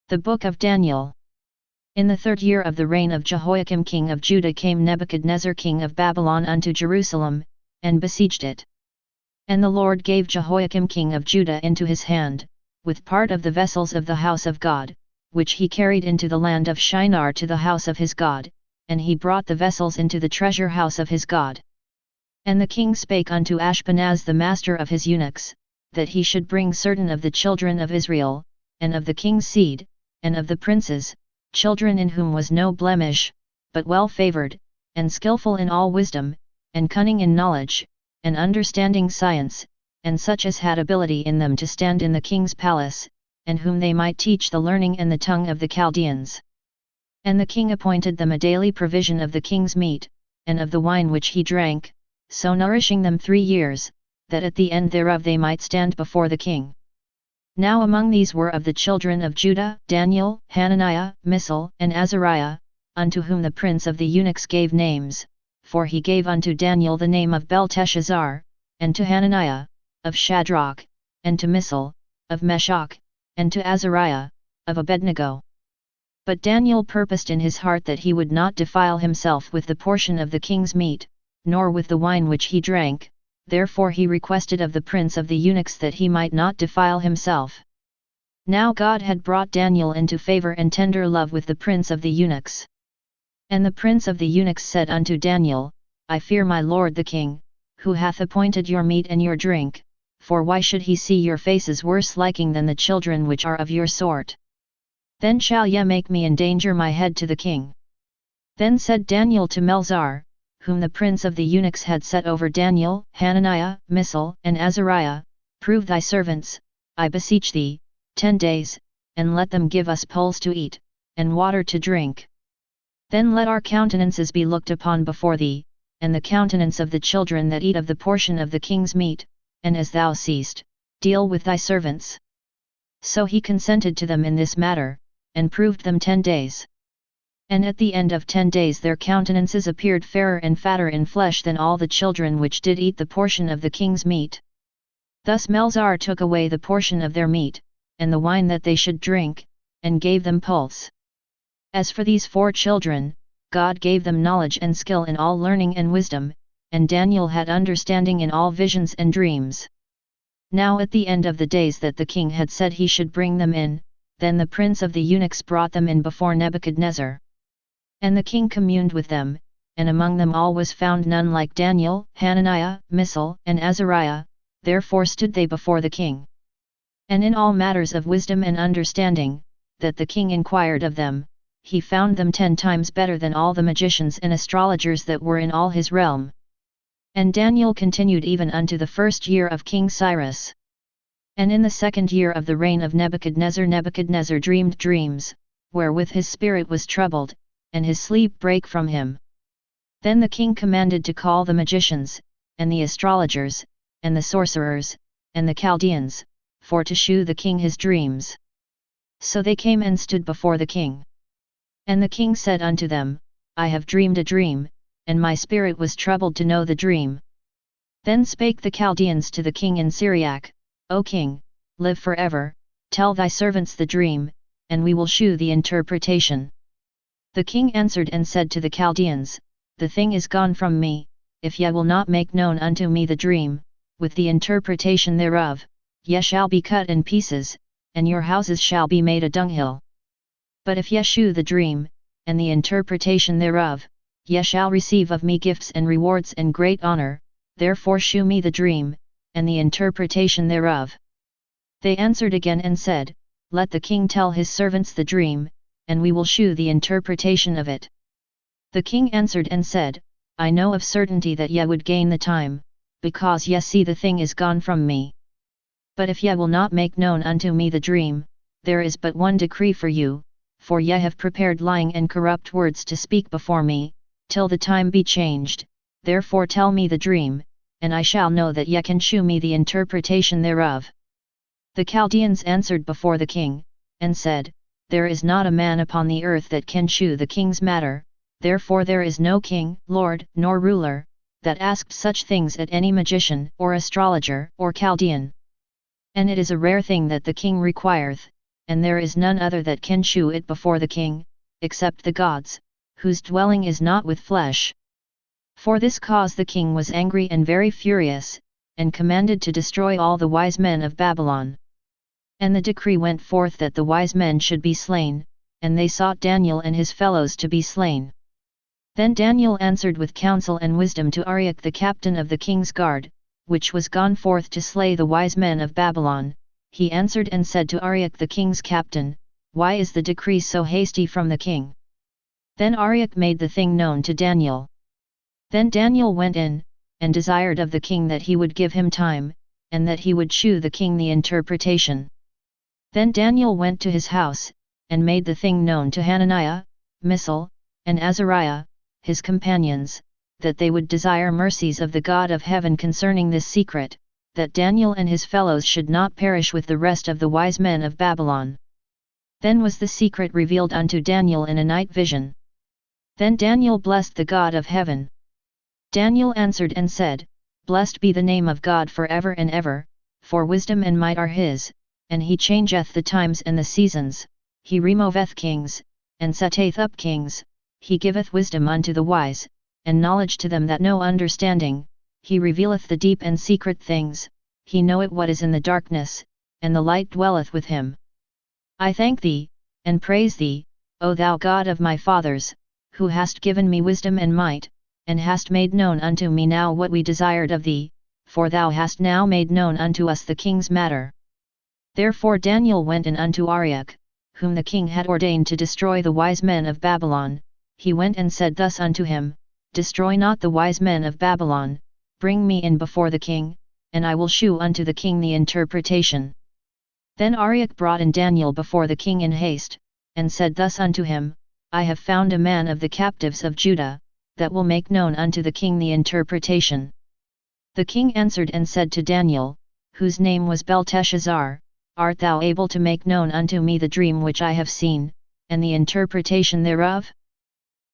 The Book of Daniel. In the 3rd year of the reign of Jehoiakim king of Judah came Nebuchadnezzar king of Babylon unto Jerusalem, and besieged it. And the Lord gave Jehoiakim king of Judah into his hand, with part of the vessels of the house of God, which he carried into the land of Shinar to the house of his God, and he brought the vessels into the treasure house of his God. And the king spake unto Ashpenaz the master of his eunuchs, that he should bring certain of the children of Israel, and of the king's seed, and of the princes, children in whom was no blemish, but well favored, and skillful in all wisdom, and cunning in knowledge, and understanding science, and such as had ability in them to stand in the king's palace, and whom they might teach the learning and the tongue of the Chaldeans. And the king appointed them a daily provision of the king's meat, and of the wine which he drank, so nourishing them 3 years, that at the end thereof they might stand before the king. Now among these were of the children of Judah, Daniel, Hananiah, Mishael, and Azariah, unto whom the prince of the eunuchs gave names, for he gave unto Daniel the name of Belteshazzar, and to Hananiah, of Shadrach, and to Mishael, of Meshach, and to Azariah, of Abednego. But Daniel purposed in his heart that he would not defile himself with the portion of the king's meat, nor with the wine which he drank, therefore he requested of the prince of the eunuchs that he might not defile himself. Now God had brought Daniel into favor and tender love with the prince of the eunuchs. And the prince of the eunuchs said unto Daniel, I fear my lord the king, who hath appointed your meat and your drink, for why should he see your faces worse liking than the children which are of your sort? Then shall ye make me endanger my head to the king. Then said Daniel to Melzar, whom the prince of the eunuchs had set over Daniel, Hananiah, Mishael, and Azariah, prove thy servants, I beseech thee, 10 days, and let them give us poles to eat, and water to drink. Then let our countenances be looked upon before thee, and the countenance of the children that eat of the portion of the king's meat, and as thou seest, deal with thy servants. So he consented to them in this matter, and proved them 10 days. And at the end of 10 days their countenances appeared fairer and fatter in flesh than all the children which did eat the portion of the king's meat. Thus Melzar took away the portion of their meat, and the wine that they should drink, and gave them poles. As for these 4 children, God gave them knowledge and skill in all learning and wisdom, and Daniel had understanding in all visions and dreams. Now at the end of the days that the king had said he should bring them in, then the prince of the eunuchs brought them in before Nebuchadnezzar. And the king communed with them, and among them all was found none like Daniel, Hananiah, Mishael, and Azariah, therefore stood they before the king. And in all matters of wisdom and understanding, that the king inquired of them, he found them 10 times better than all the magicians and astrologers that were in all his realm. And Daniel continued even unto the 1st year of King Cyrus. And in the 2nd year of the reign of Nebuchadnezzar dreamed dreams, wherewith his spirit was troubled, and his sleep brake from him. Then the king commanded to call the magicians, and the astrologers, and the sorcerers, and the Chaldeans, for to shew the king his dreams. So they came and stood before the king. And the king said unto them, I have dreamed a dream, and my spirit was troubled to know the dream. Then spake the Chaldeans to the king in Syriac, O king, live forever, tell thy servants the dream, and we will shew the interpretation. The king answered and said to the Chaldeans, The thing is gone from me, if ye will not make known unto me the dream, with the interpretation thereof, ye shall be cut in pieces, and your houses shall be made a dunghill. But if ye shew the dream, and the interpretation thereof, ye shall receive of me gifts and rewards and great honor, therefore shew me the dream, and the interpretation thereof. They answered again and said, Let the king tell his servants the dream, and we will shew the interpretation of it. The king answered and said, I know of certainty that ye would gain the time, because ye see the thing is gone from me. But if ye will not make known unto me the dream, there is but one decree for you, for ye have prepared lying and corrupt words to speak before me, till the time be changed, therefore tell me the dream, and I shall know that ye can shew me the interpretation thereof. The Chaldeans answered before the king, and said, There is not a man upon the earth that can shew the king's matter, therefore there is no king, lord, nor ruler, that asked such things at any magician, or astrologer, or Chaldean. And it is a rare thing that the king requireth, and there is none other that can shew it before the king, except the gods, whose dwelling is not with flesh. For this cause the king was angry and very furious, and commanded to destroy all the wise men of Babylon. And the decree went forth that the wise men should be slain, and they sought Daniel and his fellows to be slain. Then Daniel answered with counsel and wisdom to Arioch the captain of the king's guard, which was gone forth to slay the wise men of Babylon. He answered and said to Arioch the king's captain, Why is the decree so hasty from the king? Then Arioch made the thing known to Daniel. Then Daniel went in, and desired of the king that he would give him time, and that he would shew the king the interpretation. Then Daniel went to his house, and made the thing known to Hananiah, Mishael, and Azariah, his companions, that they would desire mercies of the God of heaven concerning this secret, that Daniel and his fellows should not perish with the rest of the wise men of Babylon. Then was the secret revealed unto Daniel in a night vision. Then Daniel blessed the God of heaven. Daniel answered and said, Blessed be the name of God for ever and ever, for wisdom and might are his, and he changeth the times and the seasons, he removeth kings, and setteth up kings, he giveth wisdom unto the wise, and knowledge to them that know understanding, he revealeth the deep and secret things, he knoweth what is in the darkness, and the light dwelleth with him. I thank thee, and praise thee, O thou God of my fathers, who hast given me wisdom and might, and hast made known unto me now what we desired of thee, for thou hast now made known unto us the king's matter. Therefore Daniel went in unto Arioch, whom the king had ordained to destroy the wise men of Babylon. He went and said thus unto him, Destroy not the wise men of Babylon, bring me in before the king, and I will shew unto the king the interpretation. Then Arioch brought in Daniel before the king in haste, and said thus unto him, I have found a man of the captives of Judah, that will make known unto the king the interpretation. The king answered and said to Daniel, whose name was Belteshazzar, Art thou able to make known unto me the dream which I have seen, and the interpretation thereof?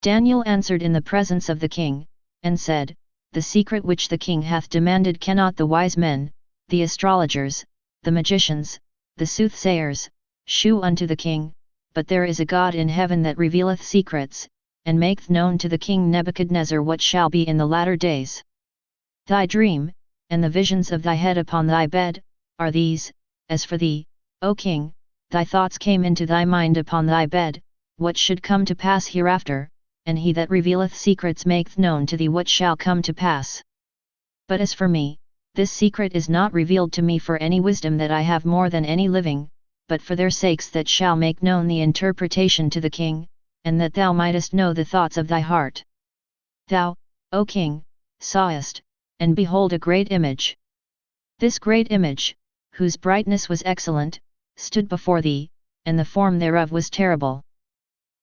Daniel answered in the presence of the king, and said, The secret which the king hath demanded cannot the wise men, the astrologers, the magicians, the soothsayers, shew unto the king, but there is a God in heaven that revealeth secrets, and maketh known to the king Nebuchadnezzar what shall be in the latter days. Thy dream, and the visions of thy head upon thy bed, are these. As for thee, O king, thy thoughts came into thy mind upon thy bed, what should come to pass hereafter, and he that revealeth secrets maketh known to thee what shall come to pass. But as for me, this secret is not revealed to me for any wisdom that I have more than any living, but for their sakes that shall make known the interpretation to the king, and that thou mightest know the thoughts of thy heart. Thou, O king, sawest, and behold a great image. This great image, whose brightness was excellent, stood before thee, and the form thereof was terrible.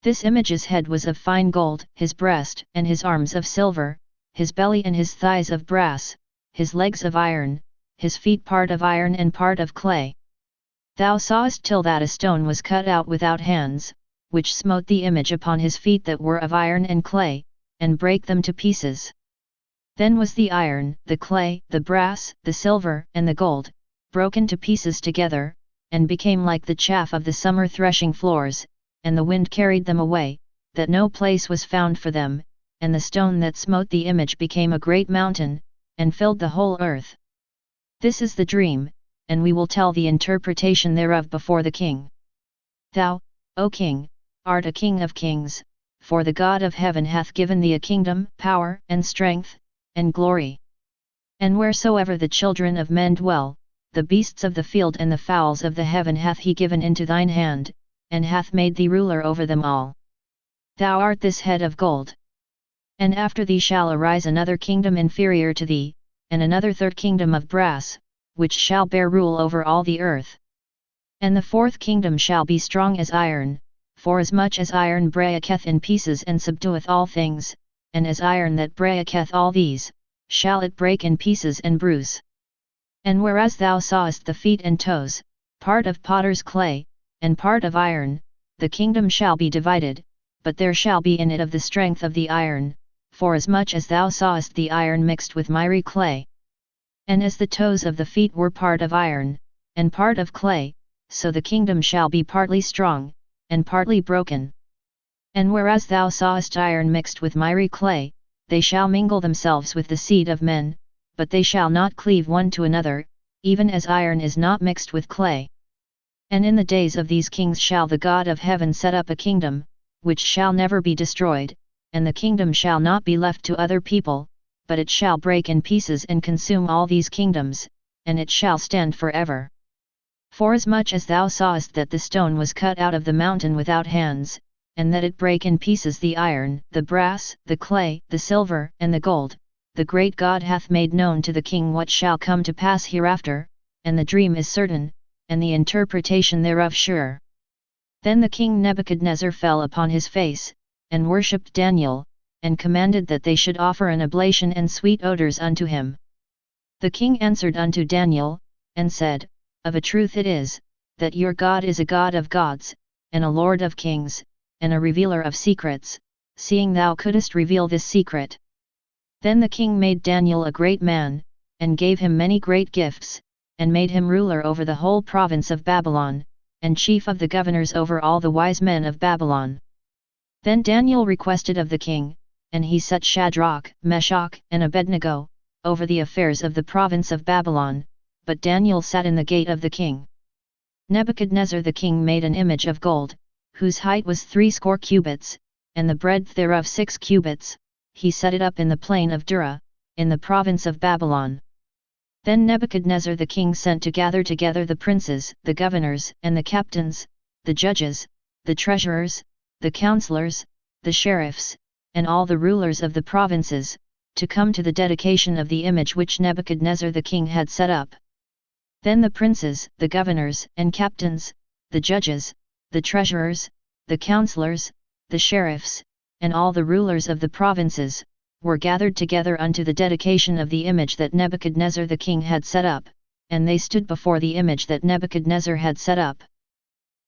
This image's head was of fine gold, his breast and his arms of silver, his belly and his thighs of brass, his legs of iron, his feet part of iron and part of clay. Thou sawest till that a stone was cut out without hands, which smote the image upon his feet that were of iron and clay, and brake them to pieces. Then was the iron, the clay, the brass, the silver, and the gold, broken to pieces together, and became like the chaff of the summer threshing floors, and the wind carried them away, that no place was found for them, and the stone that smote the image became a great mountain, and filled the whole earth. This is the dream, and we will tell the interpretation thereof before the king. Thou, O king, art a king of kings, for the God of heaven hath given thee a kingdom, power, and strength, and glory. And wheresoever the children of men dwell, the beasts of the field and the fowls of the heaven hath he given into thine hand, and hath made thee ruler over them all. Thou art this head of gold. And after thee shall arise another kingdom inferior to thee, and another third kingdom of brass, which shall bear rule over all the earth. And the fourth kingdom shall be strong as iron, forasmuch as iron breaketh in pieces and subdueth all things, and as iron that breaketh all these, shall it break in pieces and bruise. And whereas thou sawest the feet and toes, part of potter's clay, and part of iron, the kingdom shall be divided, but there shall be in it of the strength of the iron, forasmuch as thou sawest the iron mixed with miry clay. And as the toes of the feet were part of iron, and part of clay, so the kingdom shall be partly strong, and partly broken. And whereas thou sawest iron mixed with miry clay, they shall mingle themselves with the seed of men, but they shall not cleave one to another, even as iron is not mixed with clay. And in the days of these kings shall the God of heaven set up a kingdom, which shall never be destroyed, and the kingdom shall not be left to other people, but it shall break in pieces and consume all these kingdoms, and it shall stand forever. Forasmuch as thou sawest that the stone was cut out of the mountain without hands, and that it brake in pieces the iron, the brass, the clay, the silver, and the gold, the great God hath made known to the king what shall come to pass hereafter, and the dream is certain, and the interpretation thereof sure. Then the king Nebuchadnezzar fell upon his face, and worshipped Daniel, and commanded that they should offer an oblation and sweet odors unto him. The king answered unto Daniel, and said, Of a truth it is, that your God is a God of gods, and a Lord of kings, and a revealer of secrets, seeing thou couldest reveal this secret. Then the king made Daniel a great man, and gave him many great gifts, and made him ruler over the whole province of Babylon, and chief of the governors over all the wise men of Babylon. Then Daniel requested of the king, and he set Shadrach, Meshach, and Abednego over the affairs of the province of Babylon, but Daniel sat in the gate of the king. Nebuchadnezzar the king made an image of gold, whose height was 60 cubits, and the breadth thereof 6 cubits, he set it up in the plain of Dura, in the province of Babylon. Then Nebuchadnezzar the king sent to gather together the princes, the governors, and the captains, the judges, the treasurers, the counselors, the sheriffs, and all the rulers of the provinces, to come to the dedication of the image which Nebuchadnezzar the king had set up. Then the princes, the governors, and captains, the judges, the treasurers, the counselors, the sheriffs, and all the rulers of the provinces, were gathered together unto the dedication of the image that Nebuchadnezzar the king had set up, and they stood before the image that Nebuchadnezzar had set up.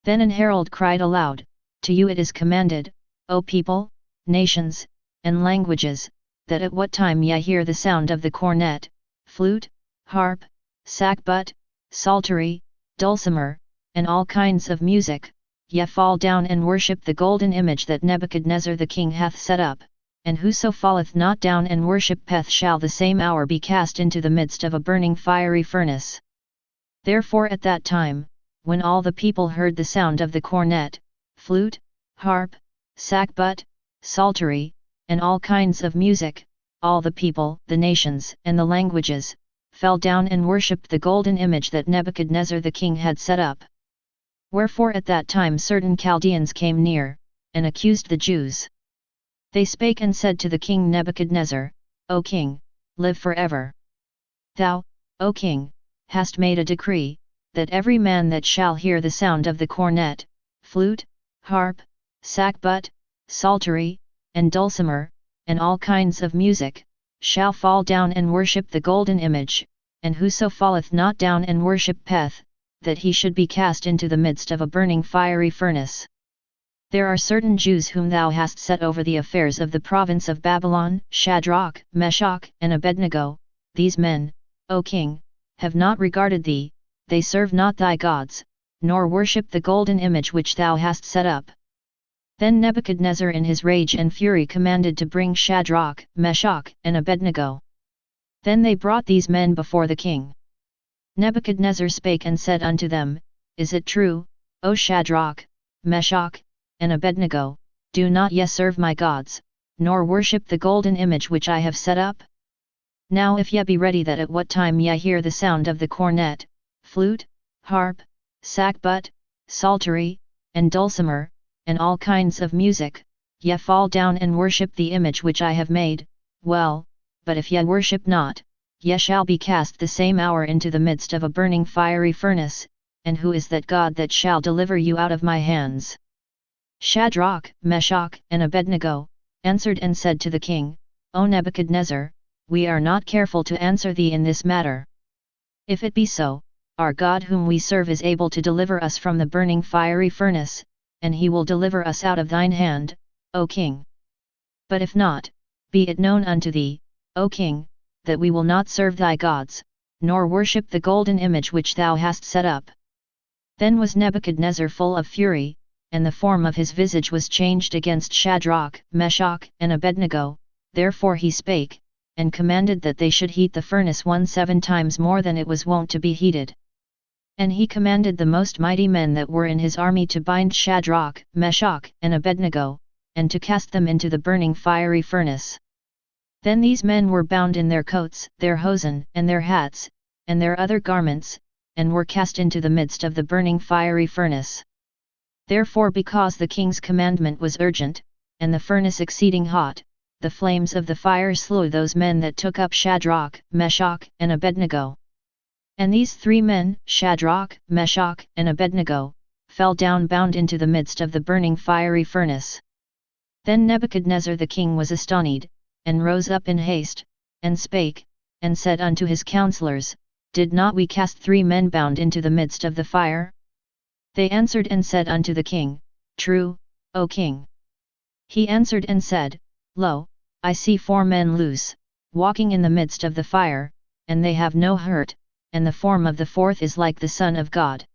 Then an herald cried aloud, To you it is commanded, O people, nations, and languages, that at what time ye hear the sound of the cornet, flute, harp, sackbut, psaltery, dulcimer, and all kinds of music, ye fall down and worship the golden image that Nebuchadnezzar the king hath set up, and whoso falleth not down and worshipeth shall the same hour be cast into the midst of a burning fiery furnace. Therefore at that time, when all the people heard the sound of the cornet, flute, harp, sackbut, psaltery, and all kinds of music, all the people, the nations, and the languages, fell down and worshipped the golden image that Nebuchadnezzar the king had set up. Wherefore at that time certain Chaldeans came near, and accused the Jews. They spake and said to the king Nebuchadnezzar, O king, live forever. Thou, O king, hast made a decree, that every man that shall hear the sound of the cornet, flute, harp, sackbut, psaltery, and dulcimer, and all kinds of music, shall fall down and worship the golden image, and whoso falleth not down and worshipeth, that he should be cast into the midst of a burning fiery furnace. There are certain Jews whom thou hast set over the affairs of the province of Babylon, Shadrach, Meshach, and Abednego. These men, O king, have not regarded thee, they serve not thy gods, nor worship the golden image which thou hast set up. Then Nebuchadnezzar in his rage and fury commanded to bring Shadrach, Meshach, and Abednego. Then they brought these men before the king. Nebuchadnezzar spake and said unto them, Is it true, O Shadrach, Meshach, and Abednego, do not ye serve my gods, nor worship the golden image which I have set up? Now if ye be ready that at what time ye hear the sound of the cornet, flute, harp, sackbut, psaltery, and dulcimer, and all kinds of music, ye fall down and worship the image which I have made, well, but if ye worship not, ye shall be cast the same hour into the midst of a burning fiery furnace, and who is that God that shall deliver you out of my hands? Shadrach, Meshach, and Abednego answered and said to the king, O Nebuchadnezzar, we are not careful to answer thee in this matter. If it be so, our God whom we serve is able to deliver us from the burning fiery furnace, and he will deliver us out of thine hand, O king. But if not, be it known unto thee, O king, that we will not serve thy gods, nor worship the golden image which thou hast set up. Then was Nebuchadnezzar full of fury, and the form of his visage was changed against Shadrach, Meshach, and Abednego. Therefore he spake, and commanded that they should heat the furnace 17 times more than it was wont to be heated. And he commanded the most mighty men that were in his army to bind Shadrach, Meshach, and Abednego, and to cast them into the burning fiery furnace. Then these men were bound in their coats, their hosen, and their hats, and their other garments, and were cast into the midst of the burning fiery furnace. Therefore, because the king's commandment was urgent, and the furnace exceeding hot, the flames of the fire slew those men that took up Shadrach, Meshach, and Abednego. And these 3 men, Shadrach, Meshach, and Abednego, fell down bound into the midst of the burning fiery furnace. Then Nebuchadnezzar the king was astonied, and rose up in haste, and spake, and said unto his counselors, Did not we cast 3 men bound into the midst of the fire? They answered and said unto the king, True, O king. He answered and said, Lo, I see 4 men loose, walking in the midst of the fire, and they have no hurt, and the form of the 4th is like the Son of God.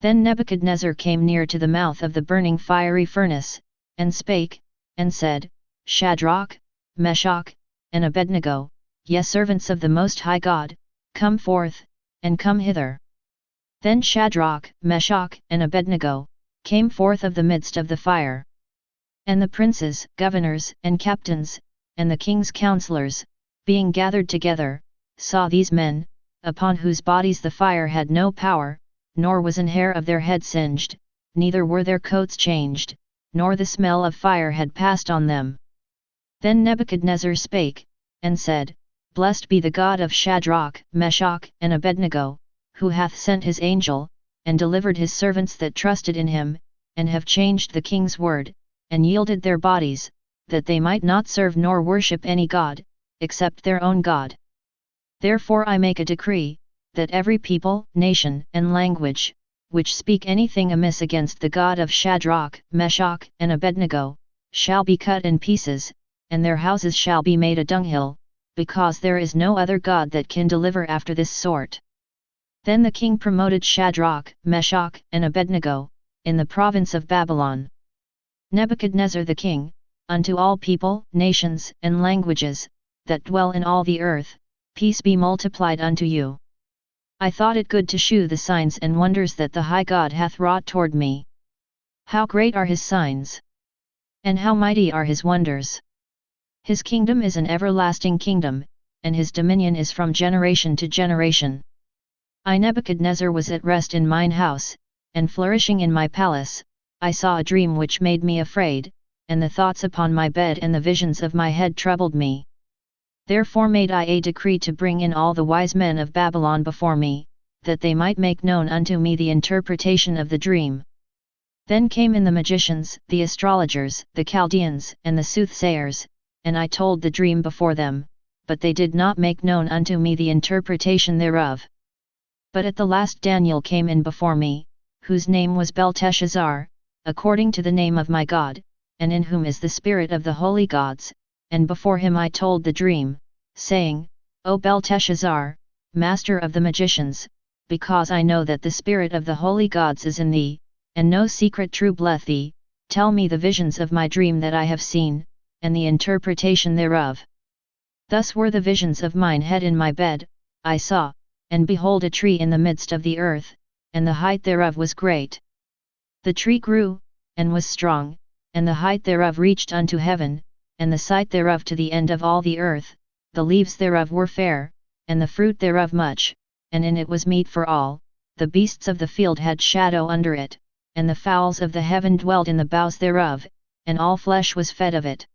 Then Nebuchadnezzar came near to the mouth of the burning fiery furnace, and spake, and said, Shadrach, Meshach, and Abednego, ye servants of the Most High God, come forth, and come hither. Then Shadrach, Meshach, and Abednego came forth of the midst of the fire. And the princes, governors, and captains, and the king's counselors, being gathered together, saw these men, upon whose bodies the fire had no power, nor was an hair of their head singed, neither were their coats changed, nor the smell of fire had passed on them. Then Nebuchadnezzar spake, and said, Blessed be the God of Shadrach, Meshach, and Abednego, who hath sent his angel, and delivered his servants that trusted in him, and have changed the king's word, and yielded their bodies, that they might not serve nor worship any god, except their own God. Therefore I make a decree, that every people, nation, and language, which speak anything amiss against the God of Shadrach, Meshach, and Abednego, shall be cut in pieces, and their houses shall be made a dunghill, because there is no other God that can deliver after this sort. Then the king promoted Shadrach, Meshach, and Abednego, in the province of Babylon. Nebuchadnezzar the king, unto all people, nations, and languages, that dwell in all the earth, peace be multiplied unto you. I thought it good to shew the signs and wonders that the high God hath wrought toward me. How great are his signs! And how mighty are his wonders! His kingdom is an everlasting kingdom, and his dominion is from generation to generation. I Nebuchadnezzar was at rest in mine house, and flourishing in my palace. I saw a dream which made me afraid, and the thoughts upon my bed and the visions of my head troubled me. Therefore made I a decree to bring in all the wise men of Babylon before me, that they might make known unto me the interpretation of the dream. Then came in the magicians, the astrologers, the Chaldeans, and the soothsayers, and I told the dream before them, but they did not make known unto me the interpretation thereof. But at the last Daniel came in before me, whose name was Belteshazzar, according to the name of my God, and in whom is the spirit of the holy gods, and before him I told the dream, saying, O Belteshazzar, master of the magicians, because I know that the spirit of the holy gods is in thee, and no secret troubleth thee, tell me the visions of my dream that I have seen, and the interpretation thereof. Thus were the visions of mine head in my bed. I saw, and behold a tree in the midst of the earth, and the height thereof was great. The tree grew, and was strong, and the height thereof reached unto heaven, and the sight thereof to the end of all the earth. The leaves thereof were fair, and the fruit thereof much, and in it was meat for all. The beasts of the field had shadow under it, and the fowls of the heaven dwelled in the boughs thereof, and all flesh was fed of it.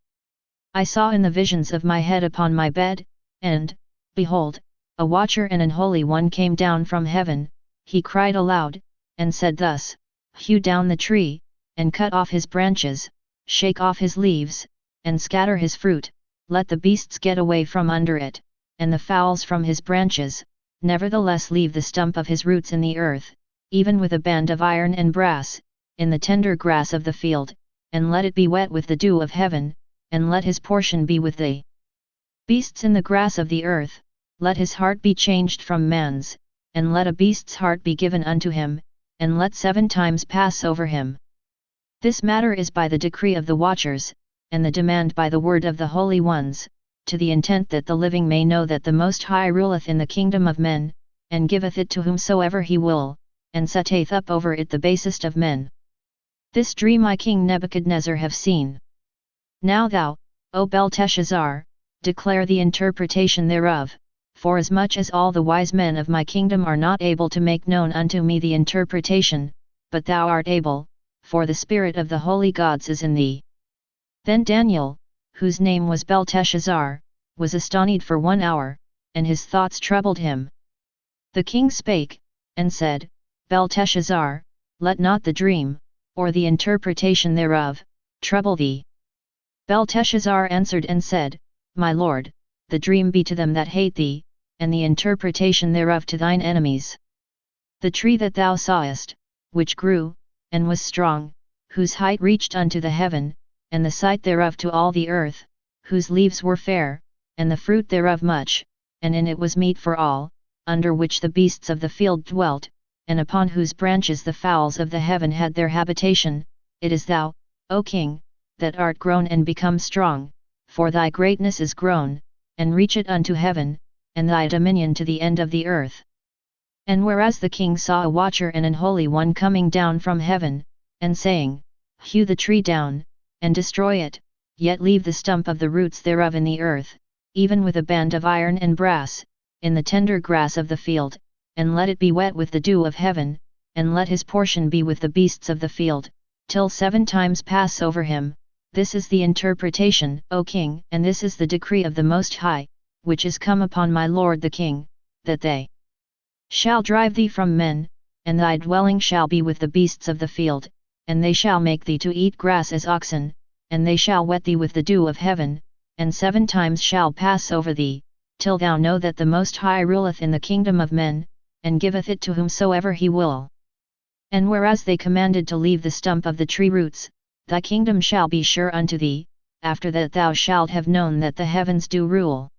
I saw in the visions of my head upon my bed, and, behold, a watcher and an holy one came down from heaven. He cried aloud, and said thus, Hew down the tree, and cut off his branches, shake off his leaves, and scatter his fruit, let the beasts get away from under it, and the fowls from his branches, nevertheless leave the stump of his roots in the earth, even with a band of iron and brass, in the tender grass of the field, and let it be wet with the dew of heaven, and let his portion be with the beasts in the grass of the earth. Let his heart be changed from man's, and let a beast's heart be given unto him, and let 7 times pass over him. This matter is by the decree of the watchers, and the demand by the word of the holy ones, to the intent that the living may know that the Most High ruleth in the kingdom of men, and giveth it to whomsoever he will, and setteth up over it the basest of men. This dream I King Nebuchadnezzar have seen. Now thou, O Belteshazzar, declare the interpretation thereof, forasmuch as all the wise men of my kingdom are not able to make known unto me the interpretation, but thou art able, for the spirit of the holy gods is in thee. Then Daniel, whose name was Belteshazzar, was astonied for 1 hour, and his thoughts troubled him. The king spake, and said, Belteshazzar, let not the dream, or the interpretation thereof, trouble thee. Belteshazzar answered and said, My lord, the dream be to them that hate thee, and the interpretation thereof to thine enemies. The tree that thou sawest, which grew, and was strong, whose height reached unto the heaven, and the sight thereof to all the earth, whose leaves were fair, and the fruit thereof much, and in it was meat for all, under which the beasts of the field dwelt, and upon whose branches the fowls of the heaven had their habitation, it is thou, O king, that art grown and become strong, for thy greatness is grown, and reacheth unto heaven, and thy dominion to the end of the earth. And whereas the king saw a watcher and an holy one coming down from heaven, and saying, Hew the tree down, and destroy it, yet leave the stump of the roots thereof in the earth, even with a band of iron and brass, in the tender grass of the field, and let it be wet with the dew of heaven, and let his portion be with the beasts of the field, till 7 times pass over him. This is the interpretation, O king, and this is the decree of the Most High, which is come upon my lord the king, that they shall drive thee from men, and thy dwelling shall be with the beasts of the field, and they shall make thee to eat grass as oxen, and they shall wet thee with the dew of heaven, and 7 times shall pass over thee, till thou know that the Most High ruleth in the kingdom of men, and giveth it to whomsoever he will. And whereas they commanded to leave the stump of the tree roots, thy kingdom shall be sure unto thee, after that thou shalt have known that the heavens do rule.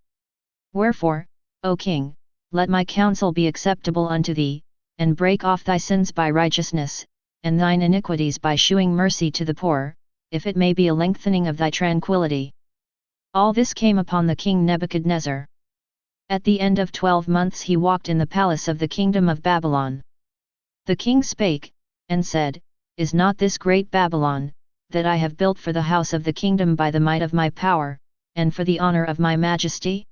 Wherefore, O king, let my counsel be acceptable unto thee, and break off thy sins by righteousness, and thine iniquities by shewing mercy to the poor, if it may be a lengthening of thy tranquillity. All this came upon the king Nebuchadnezzar. At the end of 12 months he walked in the palace of the kingdom of Babylon. The king spake, and said, Is not this great Babylon, that I have built for the house of the kingdom by the might of my power, and for the honor of my majesty?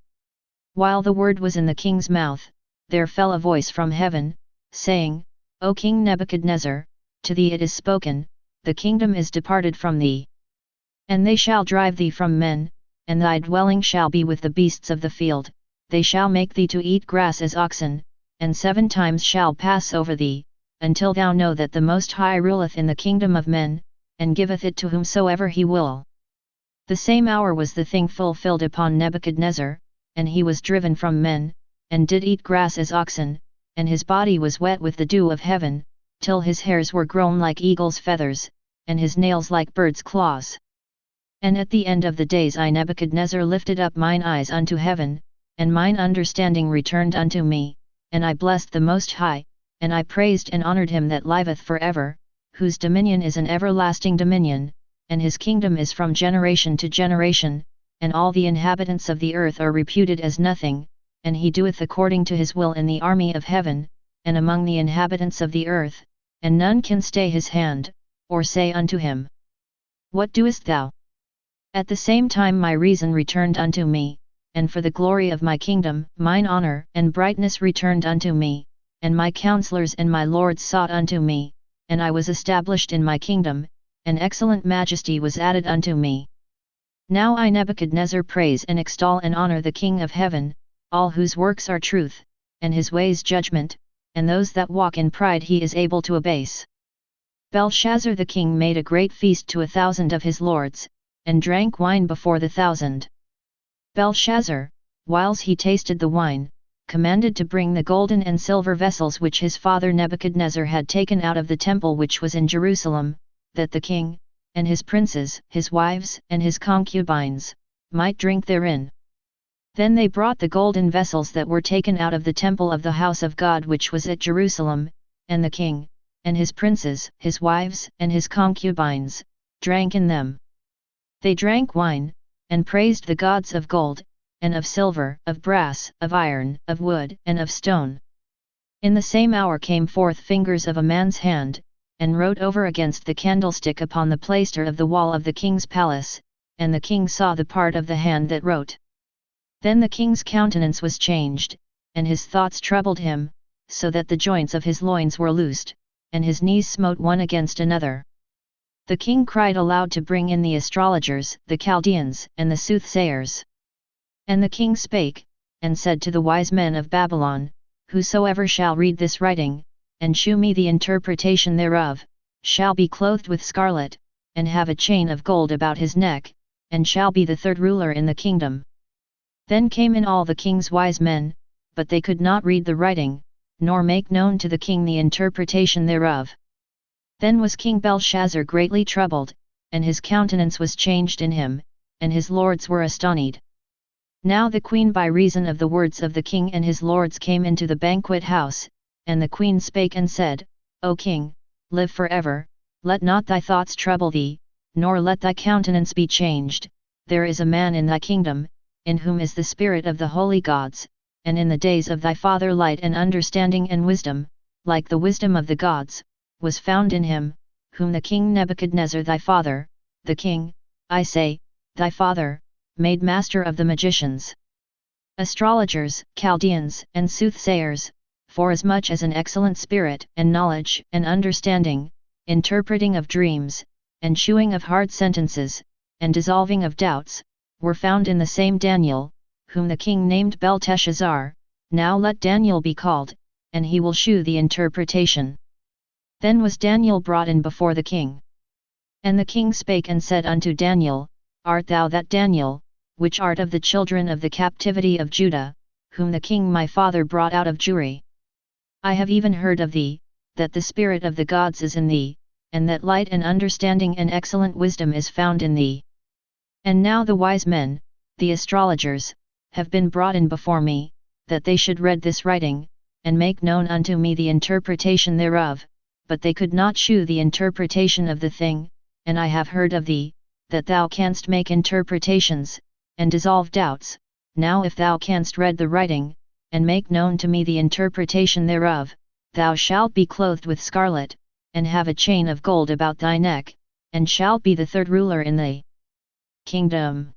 While the word was in the king's mouth, there fell a voice from heaven, saying, O King Nebuchadnezzar, to thee it is spoken, the kingdom is departed from thee. And they shall drive thee from men, and thy dwelling shall be with the beasts of the field, they shall make thee to eat grass as oxen, and 7 times shall pass over thee, until thou know that the Most High ruleth in the kingdom of men, and giveth it to whomsoever he will. The same hour was the thing fulfilled upon Nebuchadnezzar, and he was driven from men, and did eat grass as oxen, and his body was wet with the dew of heaven, till his hairs were grown like eagle's feathers, and his nails like bird's claws. And at the end of the days I Nebuchadnezzar lifted up mine eyes unto heaven, and mine understanding returned unto me, and I blessed the Most High, and I praised and honored him that liveth for ever, whose dominion is an everlasting dominion, and his kingdom is from generation to generation, and all the inhabitants of the earth are reputed as nothing, and he doeth according to his will in the army of heaven, and among the inhabitants of the earth, and none can stay his hand, or say unto him, What doest thou? At the same time my reason returned unto me, and for the glory of my kingdom, mine honor and brightness returned unto me, and my counselors and my lords sought unto me, and I was established in my kingdom, and excellent majesty was added unto me. Now I Nebuchadnezzar praise and extol and honor the King of heaven, all whose works are truth, and his ways judgment, and those that walk in pride he is able to abase. Belshazzar the king made a great feast to 1,000 of his lords, and drank wine before the 1,000. Belshazzar, whiles he tasted the wine, commanded to bring the golden and silver vessels which his father Nebuchadnezzar had taken out of the temple which was in Jerusalem, that the king, and his princes, his wives, and his concubines, might drink therein. Then they brought the golden vessels that were taken out of the temple of the house of God which was at Jerusalem, and the king, and his princes, his wives, and his concubines, drank in them. They drank wine, and praised the gods of gold, and of silver, of brass, of iron, of wood, and of stone. In the same hour came forth fingers of a man's hand, and wrote over against the candlestick upon the plaister of the wall of the king's palace, and the king saw the part of the hand that wrote. Then the king's countenance was changed, and his thoughts troubled him, so that the joints of his loins were loosed, and his knees smote one against another. The king cried aloud to bring in the astrologers, the Chaldeans, and the soothsayers. And the king spake, and said to the wise men of Babylon, Whosoever shall read this writing, and shew me the interpretation thereof, shall be clothed with scarlet, and have a chain of gold about his neck, and shall be the third ruler in the kingdom. Then came in all the king's wise men, but they could not read the writing, nor make known to the king the interpretation thereof. Then was King Belshazzar greatly troubled, and his countenance was changed in him, and his lords were astonied. Now the queen by reason of the words of the king and his lords came into the banquet house, and the queen spake and said, O king, live for ever, let not thy thoughts trouble thee, nor let thy countenance be changed. There is a man in thy kingdom, in whom is the spirit of the holy gods, and in the days of thy father light and understanding and wisdom, like the wisdom of the gods, was found in him, whom the king Nebuchadnezzar thy father, the king, I say, thy father, made master of the magicians, astrologers, Chaldeans, and soothsayers, forasmuch as an excellent spirit, and knowledge, and understanding, interpreting of dreams, and chewing of hard sentences, and dissolving of doubts, were found in the same Daniel, whom the king named Belteshazzar. Now let Daniel be called, and he will shew the interpretation. Then was Daniel brought in before the king. And the king spake and said unto Daniel, Art thou that Daniel, which art of the children of the captivity of Judah, whom the king my father brought out of Jewry? I have even heard of thee, that the spirit of the gods is in thee, and that light and understanding and excellent wisdom is found in thee. And now the wise men, the astrologers, have been brought in before me, that they should read this writing, and make known unto me the interpretation thereof, but they could not shew the interpretation of the thing, and I have heard of thee, that thou canst make interpretations, and dissolve doubts. Now if thou canst read the writing, and make known to me the interpretation thereof, thou shalt be clothed with scarlet, and have a chain of gold about thy neck, and shalt be the third ruler in the kingdom.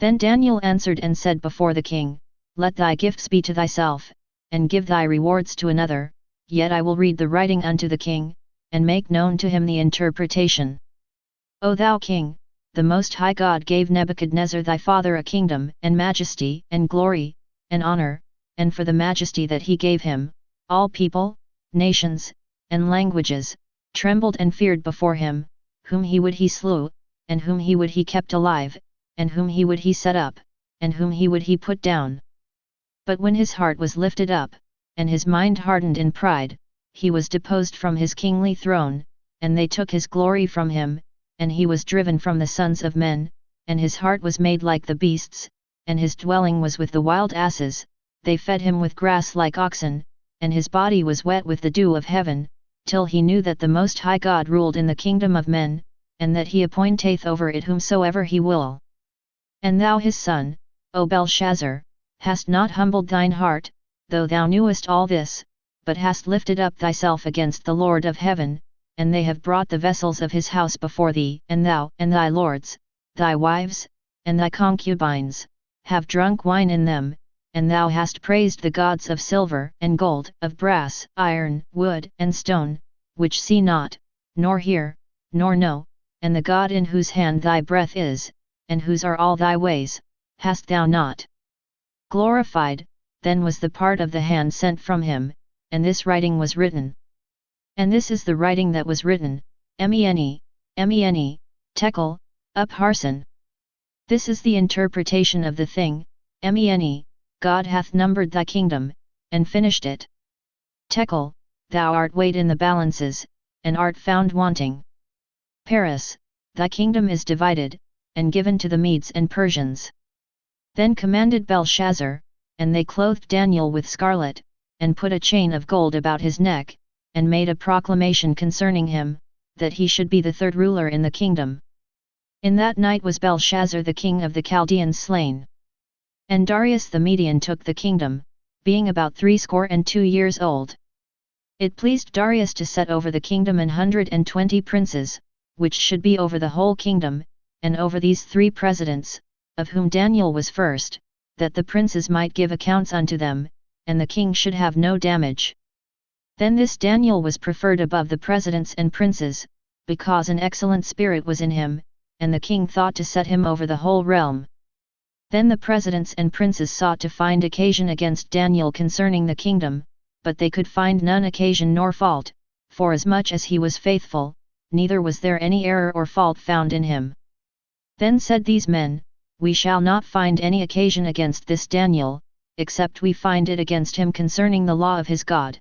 Then Daniel answered and said before the king, Let thy gifts be to thyself, and give thy rewards to another, yet I will read the writing unto the king, and make known to him the interpretation. O thou king, the Most High God gave Nebuchadnezzar thy father a kingdom, and majesty, and glory, and honor, and for the majesty that he gave him, all people, nations, and languages, trembled and feared before him. Whom he would he slew, and whom he would he kept alive, and whom he would he set up, and whom he would he put down. But when his heart was lifted up, and his mind hardened in pride, he was deposed from his kingly throne, and they took his glory from him, and he was driven from the sons of men, and his heart was made like the beasts, and his dwelling was with the wild asses. They fed him with grass like oxen, and his body was wet with the dew of heaven, till he knew that the Most High God ruled in the kingdom of men, and that he appointeth over it whomsoever he will. And thou his son, O Belshazzar, hast not humbled thine heart, though thou knewest all this, but hast lifted up thyself against the Lord of heaven, and they have brought the vessels of his house before thee, and thou, and thy lords, thy wives, and thy concubines, have drunk wine in them, and thou hast praised the gods of silver, and gold, of brass, iron, wood, and stone, which see not, nor hear, nor know, and the God in whose hand thy breath is, and whose are all thy ways, hast thou not glorified. Then was the part of the hand sent from him, and this writing was written. And this is the writing that was written, Mene, Tekel, Upharsin. This is the interpretation of the thing, Mene, God hath numbered thy kingdom, and finished it. Tekel, thou art weighed in the balances, and art found wanting. Paris, thy kingdom is divided, and given to the Medes and Persians. Then commanded Belshazzar, and they clothed Daniel with scarlet, and put a chain of gold about his neck, and made a proclamation concerning him, that he should be the third ruler in the kingdom. In that night was Belshazzar the king of the Chaldeans slain. And Darius the Median took the kingdom, being about 62 years old. It pleased Darius to set over the kingdom 120 princes, which should be over the whole kingdom, and over these 3 presidents, of whom Daniel was first, that the princes might give accounts unto them, and the king should have no damage. Then this Daniel was preferred above the presidents and princes, because an excellent spirit was in him, and the king thought to set him over the whole realm. Then the presidents and princes sought to find occasion against Daniel concerning the kingdom, but they could find none occasion nor fault, forasmuch as he was faithful, neither was there any error or fault found in him. Then said these men, We shall not find any occasion against this Daniel, except we find it against him concerning the law of his God.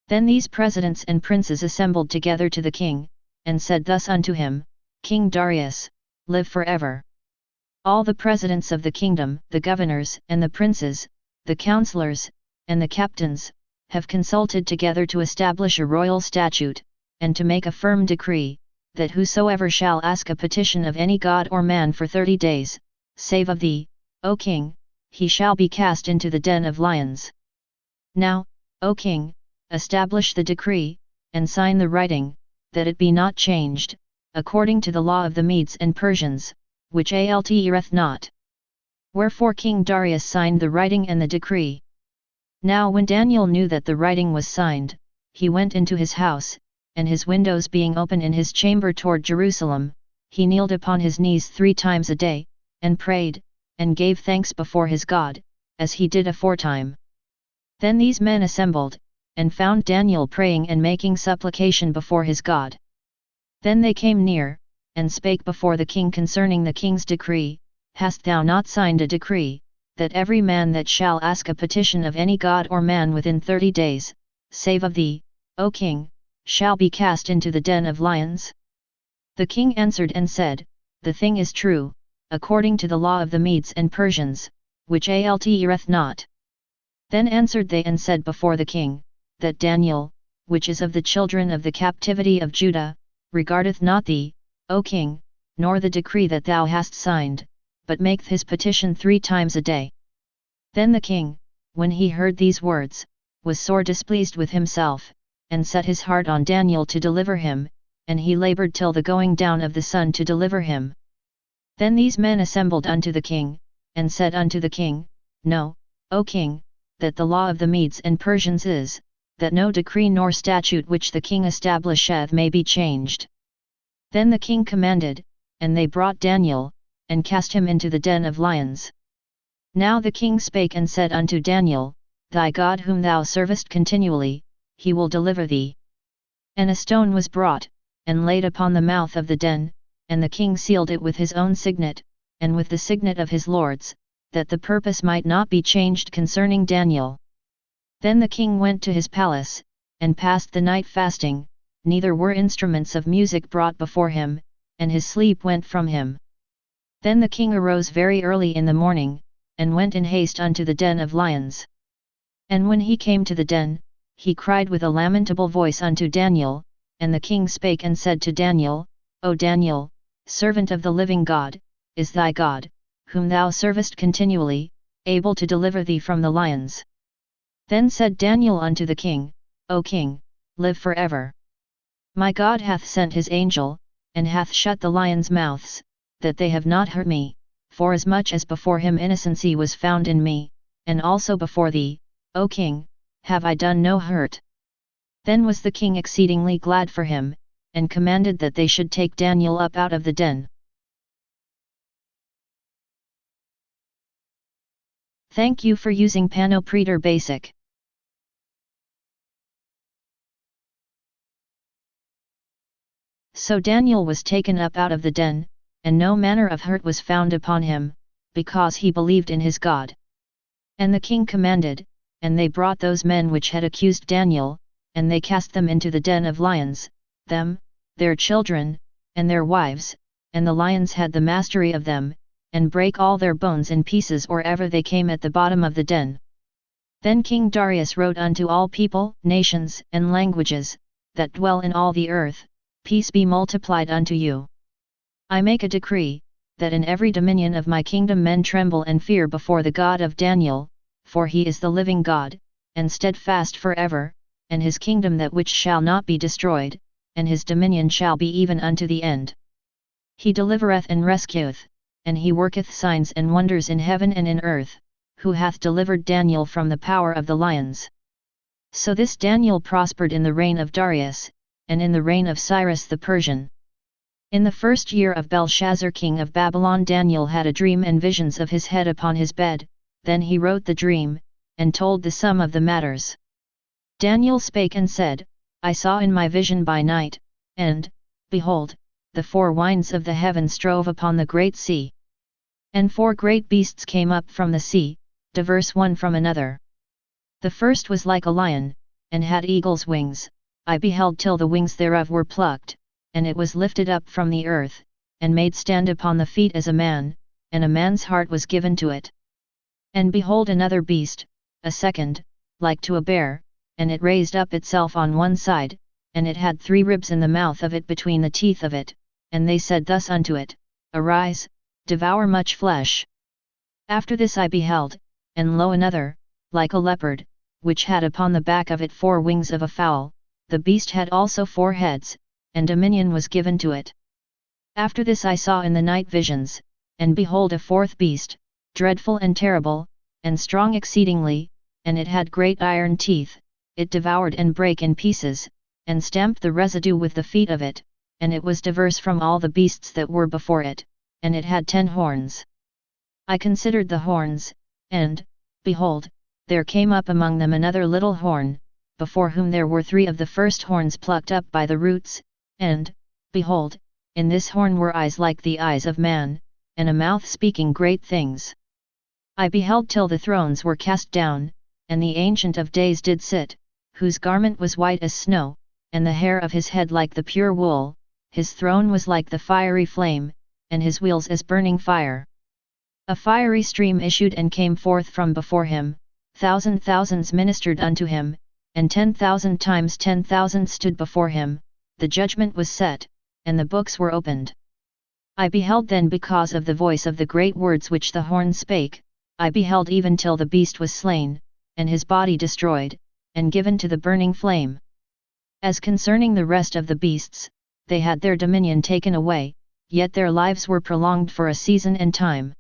Then these presidents and princes assembled together to the king, and said thus unto him, King Darius, live forever. All the presidents of the kingdom, the governors and the princes, the counselors, and the captains, have consulted together to establish a royal statute, and to make a firm decree, that whosoever shall ask a petition of any god or man for 30 days, save of thee, O king, he shall be cast into the den of lions. Now, O king, establish the decree, and sign the writing, that it be not changed, according to the law of the Medes and Persians, which altereth not. Wherefore King Darius signed the writing and the decree. Now when Daniel knew that the writing was signed, he went into his house, and his windows being open in his chamber toward Jerusalem, he kneeled upon his knees 3 times a day, and prayed, and gave thanks before his God, as he did aforetime. Then these men assembled, and found Daniel praying and making supplication before his God. Then they came near, and spake before the king concerning the king's decree, Hast thou not signed a decree, that every man that shall ask a petition of any god or man within 30 days, save of thee, O king, shall be cast into the den of lions? The king answered and said, The thing is true, according to the law of the Medes and Persians, which altereth not. Then answered they and said before the king, that Daniel, which is of the children of the captivity of Judah, regardeth not thee, O king, nor the decree that thou hast signed, but maketh his petition 3 times a day. Then the king, when he heard these words, was sore displeased with himself, and set his heart on Daniel to deliver him, and he labored till the going down of the sun to deliver him. Then these men assembled unto the king, and said unto the king, Know, O king, that the law of the Medes and Persians is, that no decree nor statute which the king establisheth may be changed. Then the king commanded, and they brought Daniel, and cast him into the den of lions. Now the king spake and said unto Daniel, Thy God whom thou servest continually, he will deliver thee. And a stone was brought, and laid upon the mouth of the den, and the king sealed it with his own signet, and with the signet of his lords, that the purpose might not be changed concerning Daniel. Then the king went to his palace, and passed the night fasting, neither were instruments of music brought before him, and his sleep went from him. Then the king arose very early in the morning, and went in haste unto the den of lions. And when he came to the den, he cried with a lamentable voice unto Daniel, and the king spake and said to Daniel, O Daniel, servant of the living God, is thy God, whom thou servest continually, able to deliver thee from the lions? Then said Daniel unto the king, O king, live forever. My God hath sent his angel, and hath shut the lions' mouths, that they have not hurt me, forasmuch as before him innocency was found in me, and also before thee, O king, have I done no hurt. Then was the king exceedingly glad for him, and commanded that they should take Daniel up out of the den. Thank you for using Panopreader Basic. So Daniel was taken up out of the den, and no manner of hurt was found upon him, because he believed in his God. And the king commanded, and they brought those men which had accused Daniel, and they cast them into the den of lions, them, their children, and their wives, and the lions had the mastery of them, and brake all their bones in pieces or ever they came at the bottom of the den. Then King Darius wrote unto all people, nations, and languages, that dwell in all the earth, peace be multiplied unto you. I make a decree, that in every dominion of my kingdom men tremble and fear before the God of Daniel, for he is the living God, and steadfast forever, and his kingdom that which shall not be destroyed, and his dominion shall be even unto the end. He delivereth and rescueth, and he worketh signs and wonders in heaven and in earth, who hath delivered Daniel from the power of the lions. So this Daniel prospered in the reign of Darius, and in the reign of Cyrus the Persian. In the first year of Belshazzar king of Babylon, Daniel had a dream and visions of his head upon his bed. Then he wrote the dream, and told the sum of the matters. Daniel spake and said, I saw in my vision by night, and, behold, the four winds of the heaven strove upon the great sea. And four great beasts came up from the sea, diverse one from another. The first was like a lion, and had eagle's wings. I beheld till the wings thereof were plucked, and it was lifted up from the earth, and made stand upon the feet as a man, and a man's heart was given to it. And behold another beast, a second, like to a bear, and it raised up itself on one side, and it had 3 ribs in the mouth of it between the teeth of it, and they said thus unto it, Arise, devour much flesh. After this I beheld, and lo another, like a leopard, which had upon the back of it 4 wings of a fowl. The beast had also 4 heads, and dominion was given to it. After this I saw in the night visions, and behold a 4th beast, dreadful and terrible, and strong exceedingly, and it had great iron teeth. It devoured and brake in pieces, and stamped the residue with the feet of it, and it was diverse from all the beasts that were before it, and it had 10 horns. I considered the horns, and, behold, there came up among them another little horn, before whom there were 3 of the first horns plucked up by the roots, and, behold, in this horn were eyes like the eyes of man, and a mouth speaking great things. I beheld till the thrones were cast down, and the Ancient of Days did sit, whose garment was white as snow, and the hair of his head like the pure wool. His throne was like the fiery flame, and his wheels as burning fire. A fiery stream issued and came forth from before him, thousands ministered unto him, and 10,000 times 10,000 stood before him. The judgment was set, and the books were opened. I beheld then because of the voice of the great words which the horn spake, I beheld even till the beast was slain, and his body destroyed, and given to the burning flame. As concerning the rest of the beasts, they had their dominion taken away, yet their lives were prolonged for a season and time.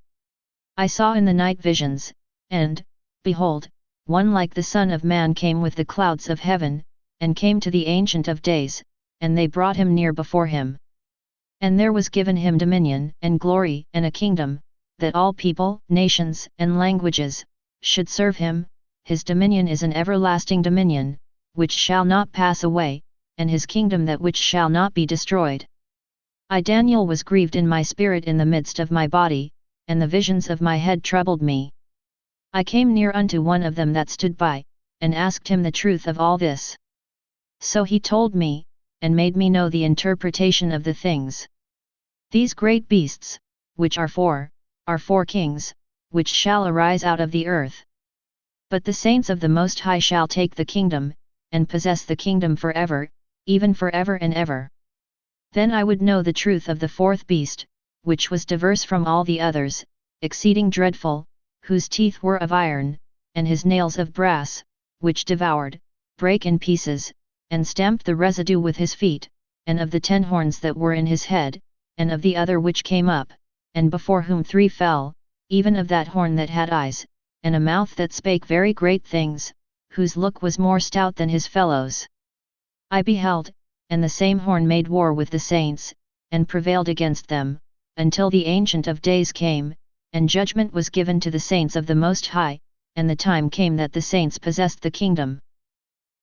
I saw in the night visions, and, behold, one like the Son of Man came with the clouds of heaven, and came to the Ancient of Days, and they brought him near before him. And there was given him dominion, and glory, and a kingdom, that all people, nations, and languages, should serve him. His dominion is an everlasting dominion, which shall not pass away, and his kingdom that which shall not be destroyed. I Daniel was grieved in my spirit in the midst of my body, and the visions of my head troubled me. I came near unto one of them that stood by, and asked him the truth of all this. So he told me, and made me know the interpretation of the things. These great beasts, which are 4 kings, which shall arise out of the earth. But the saints of the Most High shall take the kingdom, and possess the kingdom forever, even forever and ever. Then I would know the truth of the 4th beast, which was diverse from all the others, exceeding dreadful, whose teeth were of iron, and his nails of brass, which devoured, brake in pieces, and stamped the residue with his feet, and of the 10 horns that were in his head, and of the other which came up, and before whom 3 fell, even of that horn that had eyes, and a mouth that spake very great things, whose look was more stout than his fellows. I beheld, and the same horn made war with the saints, and prevailed against them, until the Ancient of Days came, and judgment was given to the saints of the Most High, and the time came that the saints possessed the kingdom.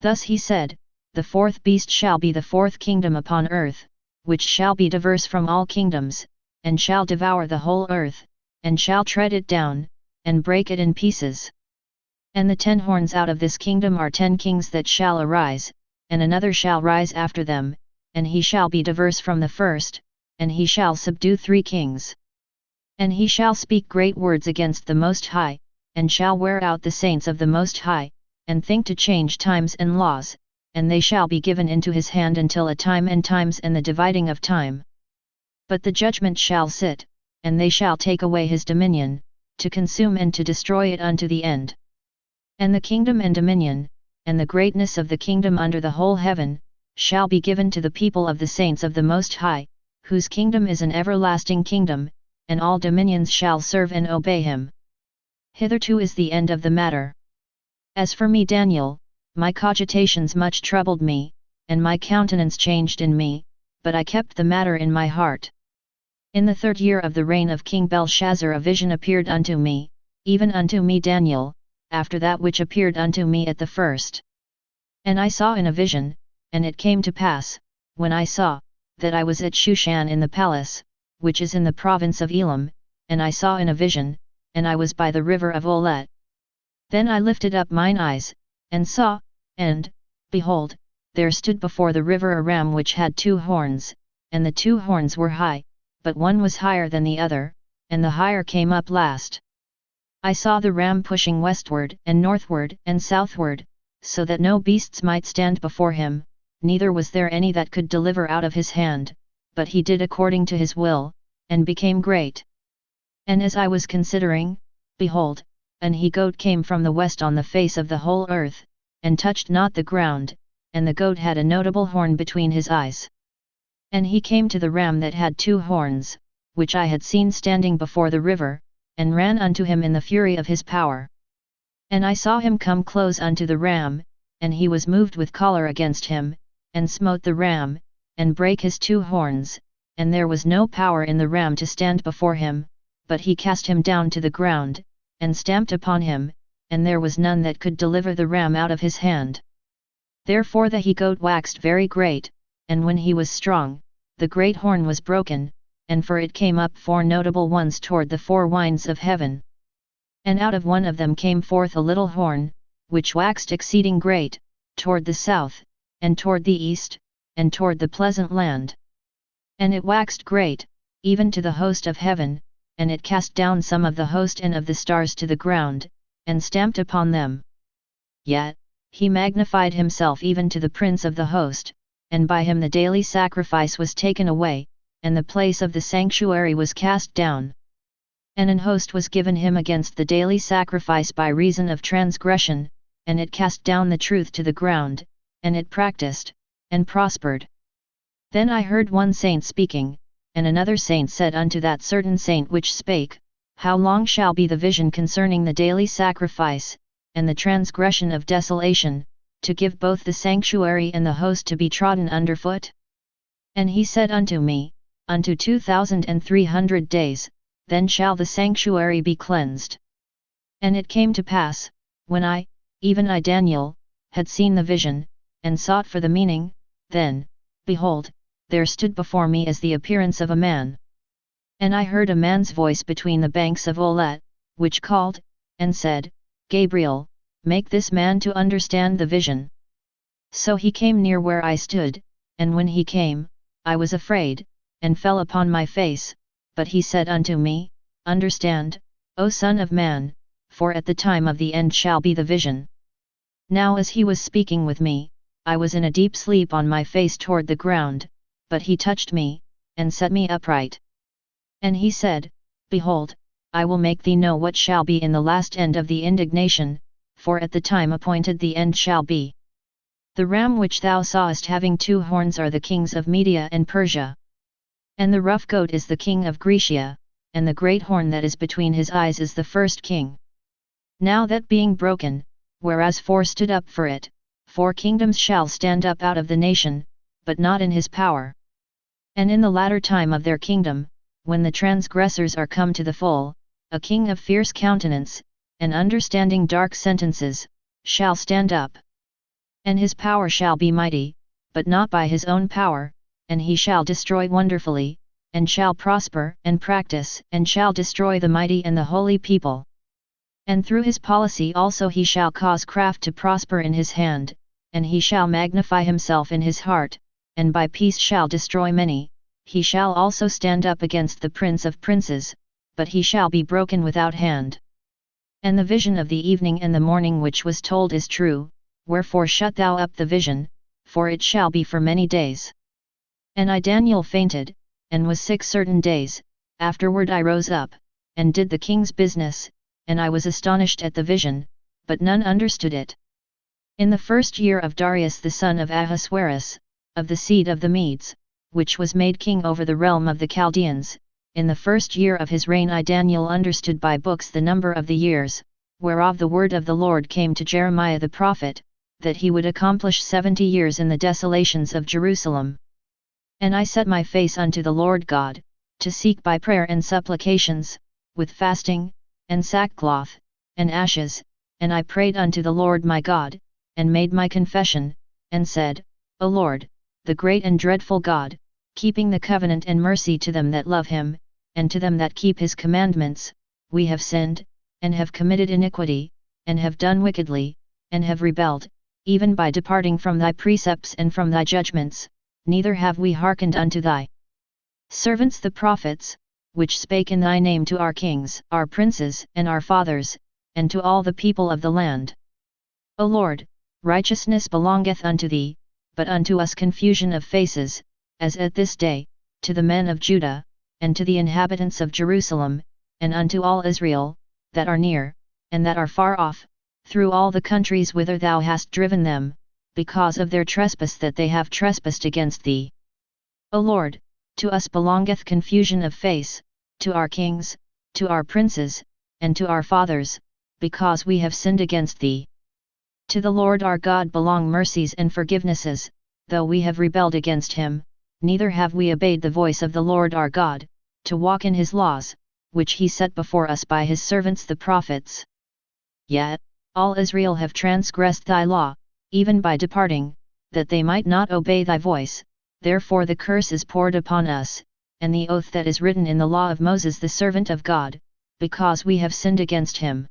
Thus he said, the 4th beast shall be the 4th kingdom upon earth, which shall be diverse from all kingdoms, and shall devour the whole earth, and shall tread it down, and break it in pieces. And the 10 horns out of this kingdom are 10 kings that shall arise, and another shall rise after them, and he shall be diverse from the first, and he shall subdue 3 kings. And he shall speak great words against the Most High, and shall wear out the saints of the Most High, and think to change times and laws, and they shall be given into his hand until a time and times and the dividing of time. But the judgment shall sit, and they shall take away his dominion, to consume and to destroy it unto the end. And the kingdom and dominion, and the greatness of the kingdom under the whole heaven, shall be given to the people of the saints of the Most High, whose kingdom is an everlasting kingdom, and all dominions shall serve and obey him. Hitherto is the end of the matter. As for me Daniel, my cogitations much troubled me, and my countenance changed in me, but I kept the matter in my heart. In the 3rd year of the reign of King Belshazzar a vision appeared unto me, even unto me Daniel, after that which appeared unto me at the first. And I saw in a vision, and it came to pass, when I saw, that I was at Shushan in the palace, which is in the province of Elam, and I saw in a vision, and I was by the river of Olet. Then I lifted up mine eyes, and saw, and, behold, there stood before the river a ram which had 2 horns, and the 2 horns were high, but one was higher than the other, and the higher came up last. I saw the ram pushing westward and northward and southward, so that no beasts might stand before him, neither was there any that could deliver out of his hand, but he did according to his will, and became great. And as I was considering, behold, an he-goat came from the west on the face of the whole earth, and touched not the ground, and the goat had a notable horn between his eyes. And he came to the ram that had 2 horns, which I had seen standing before the river, and ran unto him in the fury of his power. And I saw him come close unto the ram, and he was moved with choler against him, and smote the ram, and brake his 2 horns, and there was no power in the ram to stand before him, but he cast him down to the ground, and stamped upon him, and there was none that could deliver the ram out of his hand. Therefore the he-goat waxed very great, and when he was strong, the great horn was broken, and for it came up 4 notable ones toward the 4 winds of heaven. And out of one of them came forth a little horn, which waxed exceeding great, toward the south, and toward the east, and toward the pleasant land. And it waxed great, even to the host of heaven, and it cast down some of the host and of the stars to the ground, and stamped upon them. Yet, he magnified himself even to the prince of the host, and by him the daily sacrifice was taken away, and the place of the sanctuary was cast down. And an host was given him against the daily sacrifice by reason of transgression, and it cast down the truth to the ground, and it practiced, and prospered. Then I heard one saint speaking, and another saint said unto that certain saint which spake, How long shall be the vision concerning the daily sacrifice, and the transgression of desolation, to give both the sanctuary and the host to be trodden under foot? And he said unto me, Unto 2,300 days, then shall the sanctuary be cleansed. And it came to pass, when I, even I Daniel, had seen the vision, and sought for the meaning, then, behold, there stood before me as the appearance of a man. And I heard a man's voice between the banks of Olet, which called, and said, Gabriel, make this man to understand the vision. So he came near where I stood, and when he came, I was afraid, and fell upon my face, but he said unto me, Understand, O Son of Man, for at the time of the end shall be the vision. Now as he was speaking with me, I was in a deep sleep on my face toward the ground, but he touched me, and set me upright. And he said, Behold, I will make thee know what shall be in the last end of the indignation, for at the time appointed the end shall be. The ram which thou sawest having 2 horns are the kings of Media and Persia. And the rough goat is the king of Grecia, and the great horn that is between his eyes is the first king. Now that being broken, whereas 4 stood up for it, 4 kingdoms shall stand up out of the nation, but not in his power. And in the latter time of their kingdom, when the transgressors are come to the full, a king of fierce countenance, and understanding dark sentences, shall stand up. And his power shall be mighty, but not by his own power, and he shall destroy wonderfully, and shall prosper and practice, and shall destroy the mighty and the holy people. And through his policy also he shall cause craft to prosper in his hand, and he shall magnify himself in his heart, and by peace shall destroy many. He shall also stand up against the prince of princes, but he shall be broken without hand. And the vision of the evening and the morning which was told is true, wherefore shut thou up the vision, for it shall be for many days. And I Daniel fainted, and was sick certain days. Afterward I rose up, and did the king's business, and I was astonished at the vision, but none understood it. In the 1st year of Darius the son of Ahasuerus, of the seed of the Medes, which was made king over the realm of the Chaldeans, in the 1st year of his reign I Daniel understood by books the number of the years, whereof the word of the Lord came to Jeremiah the prophet, that he would accomplish 70 years in the desolations of Jerusalem. And I set my face unto the Lord God, to seek by prayer and supplications, with fasting, and sackcloth, and ashes, and I prayed unto the Lord my God, and made my confession, and said, O Lord, the great and dreadful God, keeping the covenant and mercy to them that love him, and to them that keep his commandments, we have sinned, and have committed iniquity, and have done wickedly, and have rebelled, even by departing from thy precepts and from thy judgments, neither have we hearkened unto thy servants the prophets, which spake in thy name to our kings, our princes, and our fathers, and to all the people of the land. O Lord, righteousness belongeth unto thee, but unto us confusion of faces, as at this day, to the men of Judah, and to the inhabitants of Jerusalem, and unto all Israel, that are near, and that are far off, through all the countries whither thou hast driven them, because of their trespass that they have trespassed against thee. O Lord, to us belongeth confusion of face, to our kings, to our princes, and to our fathers, because we have sinned against thee. To the Lord our God belong mercies and forgivenesses, though we have rebelled against him, neither have we obeyed the voice of the Lord our God, to walk in his laws, which he set before us by his servants the prophets. Yet, all Israel have transgressed thy law, even by departing, that they might not obey thy voice, therefore the curse is poured upon us, and the oath that is written in the law of Moses the servant of God, because we have sinned against him.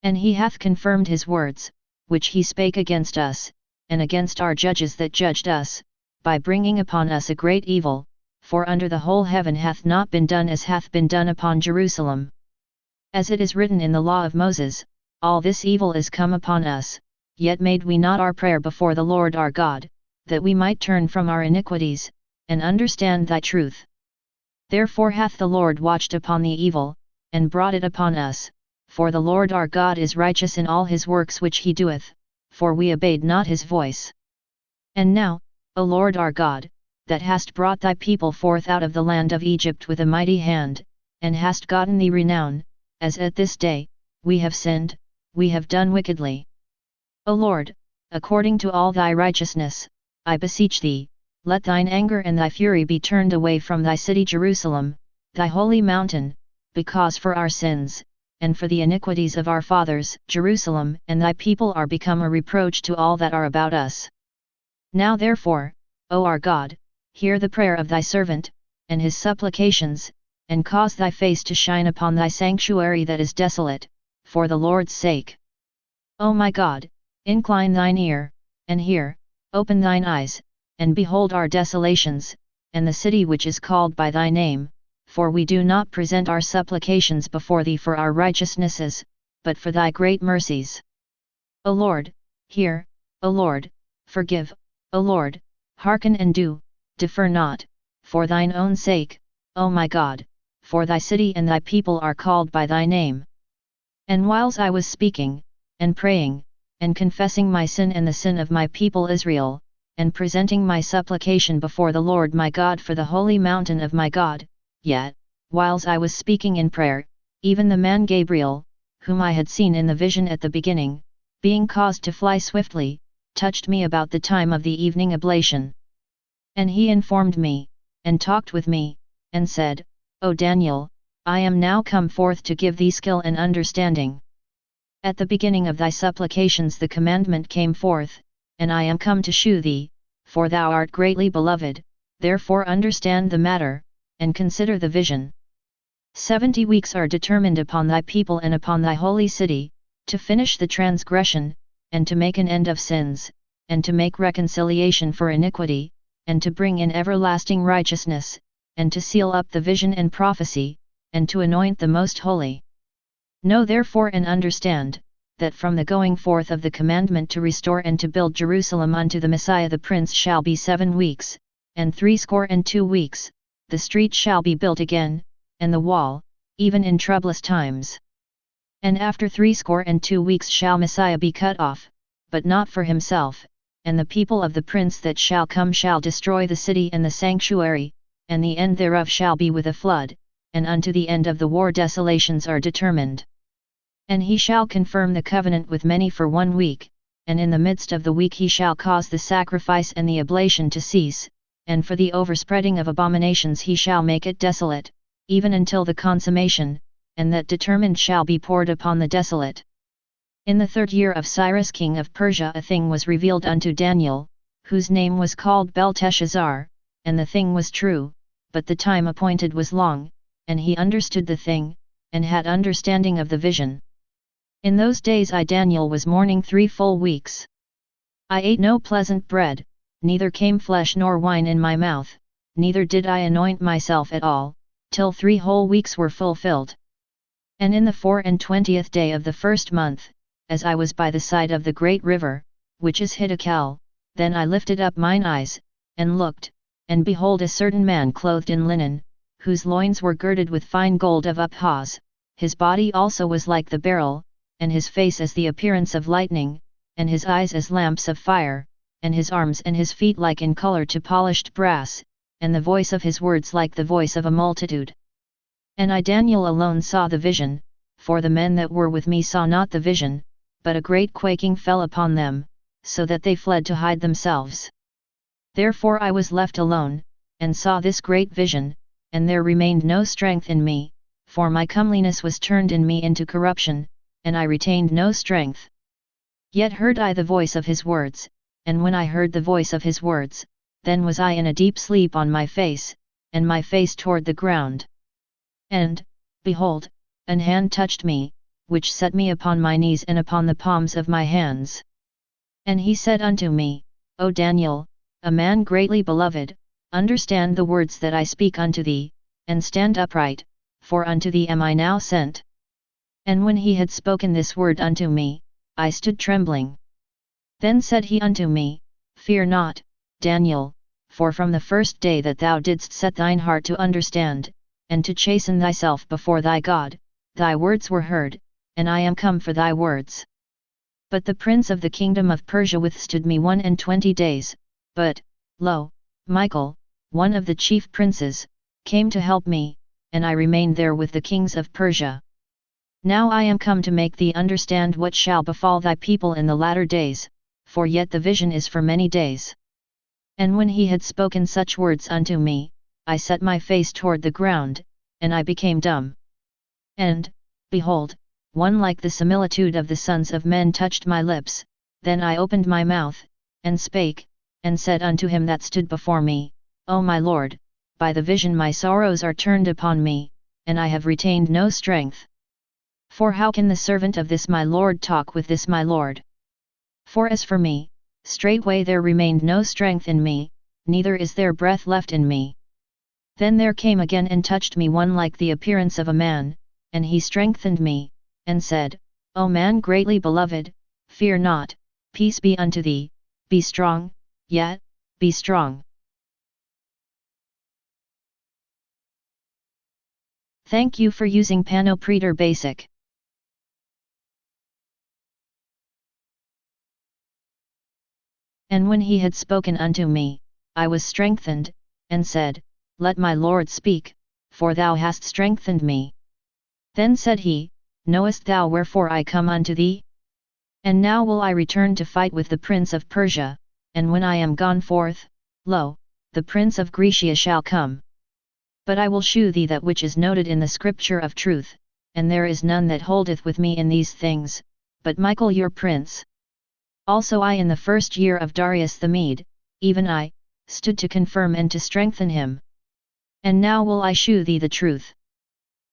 And he hath confirmed his words, which he spake against us, and against our judges that judged us, by bringing upon us a great evil, for under the whole heaven hath not been done as hath been done upon Jerusalem. As it is written in the law of Moses, all this evil is come upon us, yet made we not our prayer before the Lord our God, that we might turn from our iniquities, and understand thy truth. Therefore hath the Lord watched upon the evil, and brought it upon us, for the Lord our God is righteous in all his works which he doeth, for we obeyed not his voice. And now, O Lord our God, that hast brought thy people forth out of the land of Egypt with a mighty hand, and hast gotten thee renown, as at this day, we have sinned, we have done wickedly. O Lord, according to all thy righteousness, I beseech thee, let thine anger and thy fury be turned away from thy city Jerusalem, thy holy mountain, because for our sins, and for the iniquities of our fathers, Jerusalem and thy people are become a reproach to all that are about us. Now therefore, O our God, hear the prayer of thy servant, and his supplications, and cause thy face to shine upon thy sanctuary that is desolate, for the Lord's sake. O my God, incline thine ear, and hear, open thine eyes, and behold our desolations, and the city which is called by thy name, for we do not present our supplications before thee for our righteousnesses, but for thy great mercies. O Lord, hear, O Lord, forgive, O Lord, hearken and do, defer not, for thine own sake, O my God, for thy city and thy people are called by thy name. And whiles I was speaking, and praying, and confessing my sin and the sin of my people Israel, and presenting my supplication before the Lord my God for the holy mountain of my God, yet, whiles I was speaking in prayer, even the man Gabriel, whom I had seen in the vision at the beginning, being caused to fly swiftly, touched me about the time of the evening oblation. And he informed me, and talked with me, and said, O Daniel, I am now come forth to give thee skill and understanding. At the beginning of thy supplications the commandment came forth, and I am come to shew thee, for thou art greatly beloved, therefore understand the matter, and consider the vision. 70 weeks are determined upon thy people and upon thy holy city, to finish the transgression, and to make an end of sins, and to make reconciliation for iniquity, and to bring in everlasting righteousness, and to seal up the vision and prophecy, and to anoint the most holy. Know therefore and understand, that from the going forth of the commandment to restore and to build Jerusalem unto the Messiah the Prince shall be 7 weeks, and 62 weeks, the street shall be built again, and the wall, even in troublous times. And after 62 weeks shall Messiah be cut off, but not for himself, and the people of the Prince that shall come shall destroy the city and the sanctuary, and the end thereof shall be with a flood, and unto the end of the war desolations are determined. And he shall confirm the covenant with many for 1 week, and in the midst of the week he shall cause the sacrifice and the oblation to cease, and for the overspreading of abominations he shall make it desolate, even until the consummation, and that determined shall be poured upon the desolate. In the 3rd year of Cyrus king of Persia a thing was revealed unto Daniel, whose name was called Belteshazzar, and the thing was true, but the time appointed was long, and he understood the thing, and had understanding of the vision. In those days I Daniel was mourning 3 full weeks. I ate no pleasant bread, neither came flesh nor wine in my mouth, neither did I anoint myself at all, till 3 whole weeks were fulfilled. And in the 24th day of the 1st month, as I was by the side of the great river, which is Hiddekel, then I lifted up mine eyes, and looked, and behold a certain man clothed in linen, whose loins were girded with fine gold of Uphaz, his body also was like the beryl, and his face as the appearance of lightning, and his eyes as lamps of fire, and his arms and his feet like in color to polished brass, and the voice of his words like the voice of a multitude. And I Daniel alone saw the vision, for the men that were with me saw not the vision, but a great quaking fell upon them, so that they fled to hide themselves. Therefore I was left alone, and saw this great vision, and there remained no strength in me, for my comeliness was turned in me into corruption, and I retained no strength. Yet heard I the voice of his words, and when I heard the voice of his words, then was I in a deep sleep on my face, and my face toward the ground. And, behold, an hand touched me, which set me upon my knees and upon the palms of my hands. And he said unto me, O Daniel, a man greatly beloved, understand the words that I speak unto thee, and stand upright, for unto thee am I now sent. And when he had spoken this word unto me, I stood trembling. Then said he unto me, Fear not, Daniel, for from the first day that thou didst set thine heart to understand, and to chasten thyself before thy God, thy words were heard, and I am come for thy words. But the prince of the kingdom of Persia withstood me 21 days, but, lo, Michael, one of the chief princes, came to help me, and I remained there with the kings of Persia. Now I am come to make thee understand what shall befall thy people in the latter days, for yet the vision is for many days. And when he had spoken such words unto me, I set my face toward the ground, and I became dumb. And, behold, one like the similitude of the sons of men touched my lips, then I opened my mouth, and spake, and said unto him that stood before me, O my Lord, by the vision my sorrows are turned upon me, and I have retained no strength. For how can the servant of this my Lord talk with this my Lord? For as for me, straightway there remained no strength in me, neither is there breath left in me. Then there came again and touched me one like the appearance of a man, and he strengthened me, and said, O man greatly beloved, fear not, peace be unto thee, be strong, yet, be strong. Thank you for using Panopreater Basic. And when he had spoken unto me, I was strengthened, and said, Let my Lord speak, for thou hast strengthened me. Then said he, Knowest thou wherefore I come unto thee? And now will I return to fight with the prince of Persia, and when I am gone forth, lo, the prince of Grecia shall come. But I will shew thee that which is noted in the scripture of truth, and there is none that holdeth with me in these things, but Michael your prince. Also I in the 1st year of Darius the Mede, even I, stood to confirm and to strengthen him. And now will I shew thee the truth.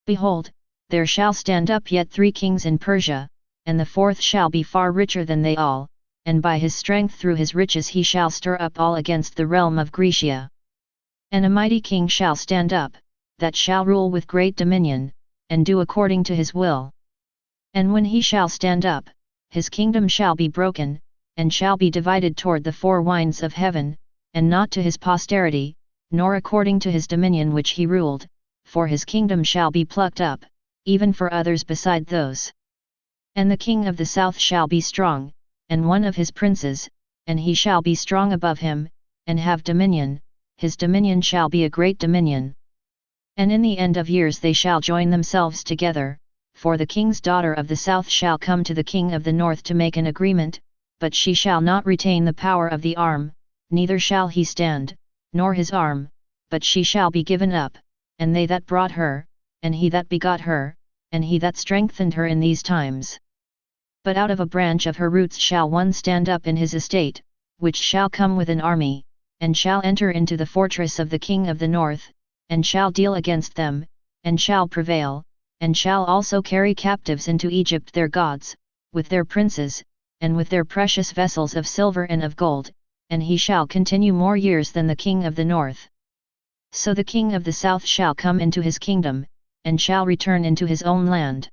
Behold, there shall stand up yet 3 kings in Persia, and the 4th shall be far richer than they all, and by his strength through his riches he shall stir up all against the realm of Grecia. And a mighty king shall stand up, that shall rule with great dominion, and do according to his will. And when he shall stand up, his kingdom shall be broken, and shall be divided toward the four winds of heaven, and not to his posterity, nor according to his dominion which he ruled, for his kingdom shall be plucked up, even for others beside those. And the king of the south shall be strong, and one of his princes, and he shall be strong above him, and have dominion, his dominion shall be a great dominion. And in the end of years they shall join themselves together, for the king's daughter of the south shall come to the king of the north to make an agreement, but she shall not retain the power of the arm, neither shall he stand, nor his arm, but she shall be given up, and they that brought her, and he that begot her, and he that strengthened her in these times. But out of a branch of her roots shall one stand up in his estate, which shall come with an army, and shall enter into the fortress of the king of the north, and shall deal against them, and shall prevail, and shall also carry captives into Egypt their gods, with their princes, and with their precious vessels of silver and of gold, and he shall continue more years than the king of the north. So the king of the south shall come into his kingdom, and shall return into his own land.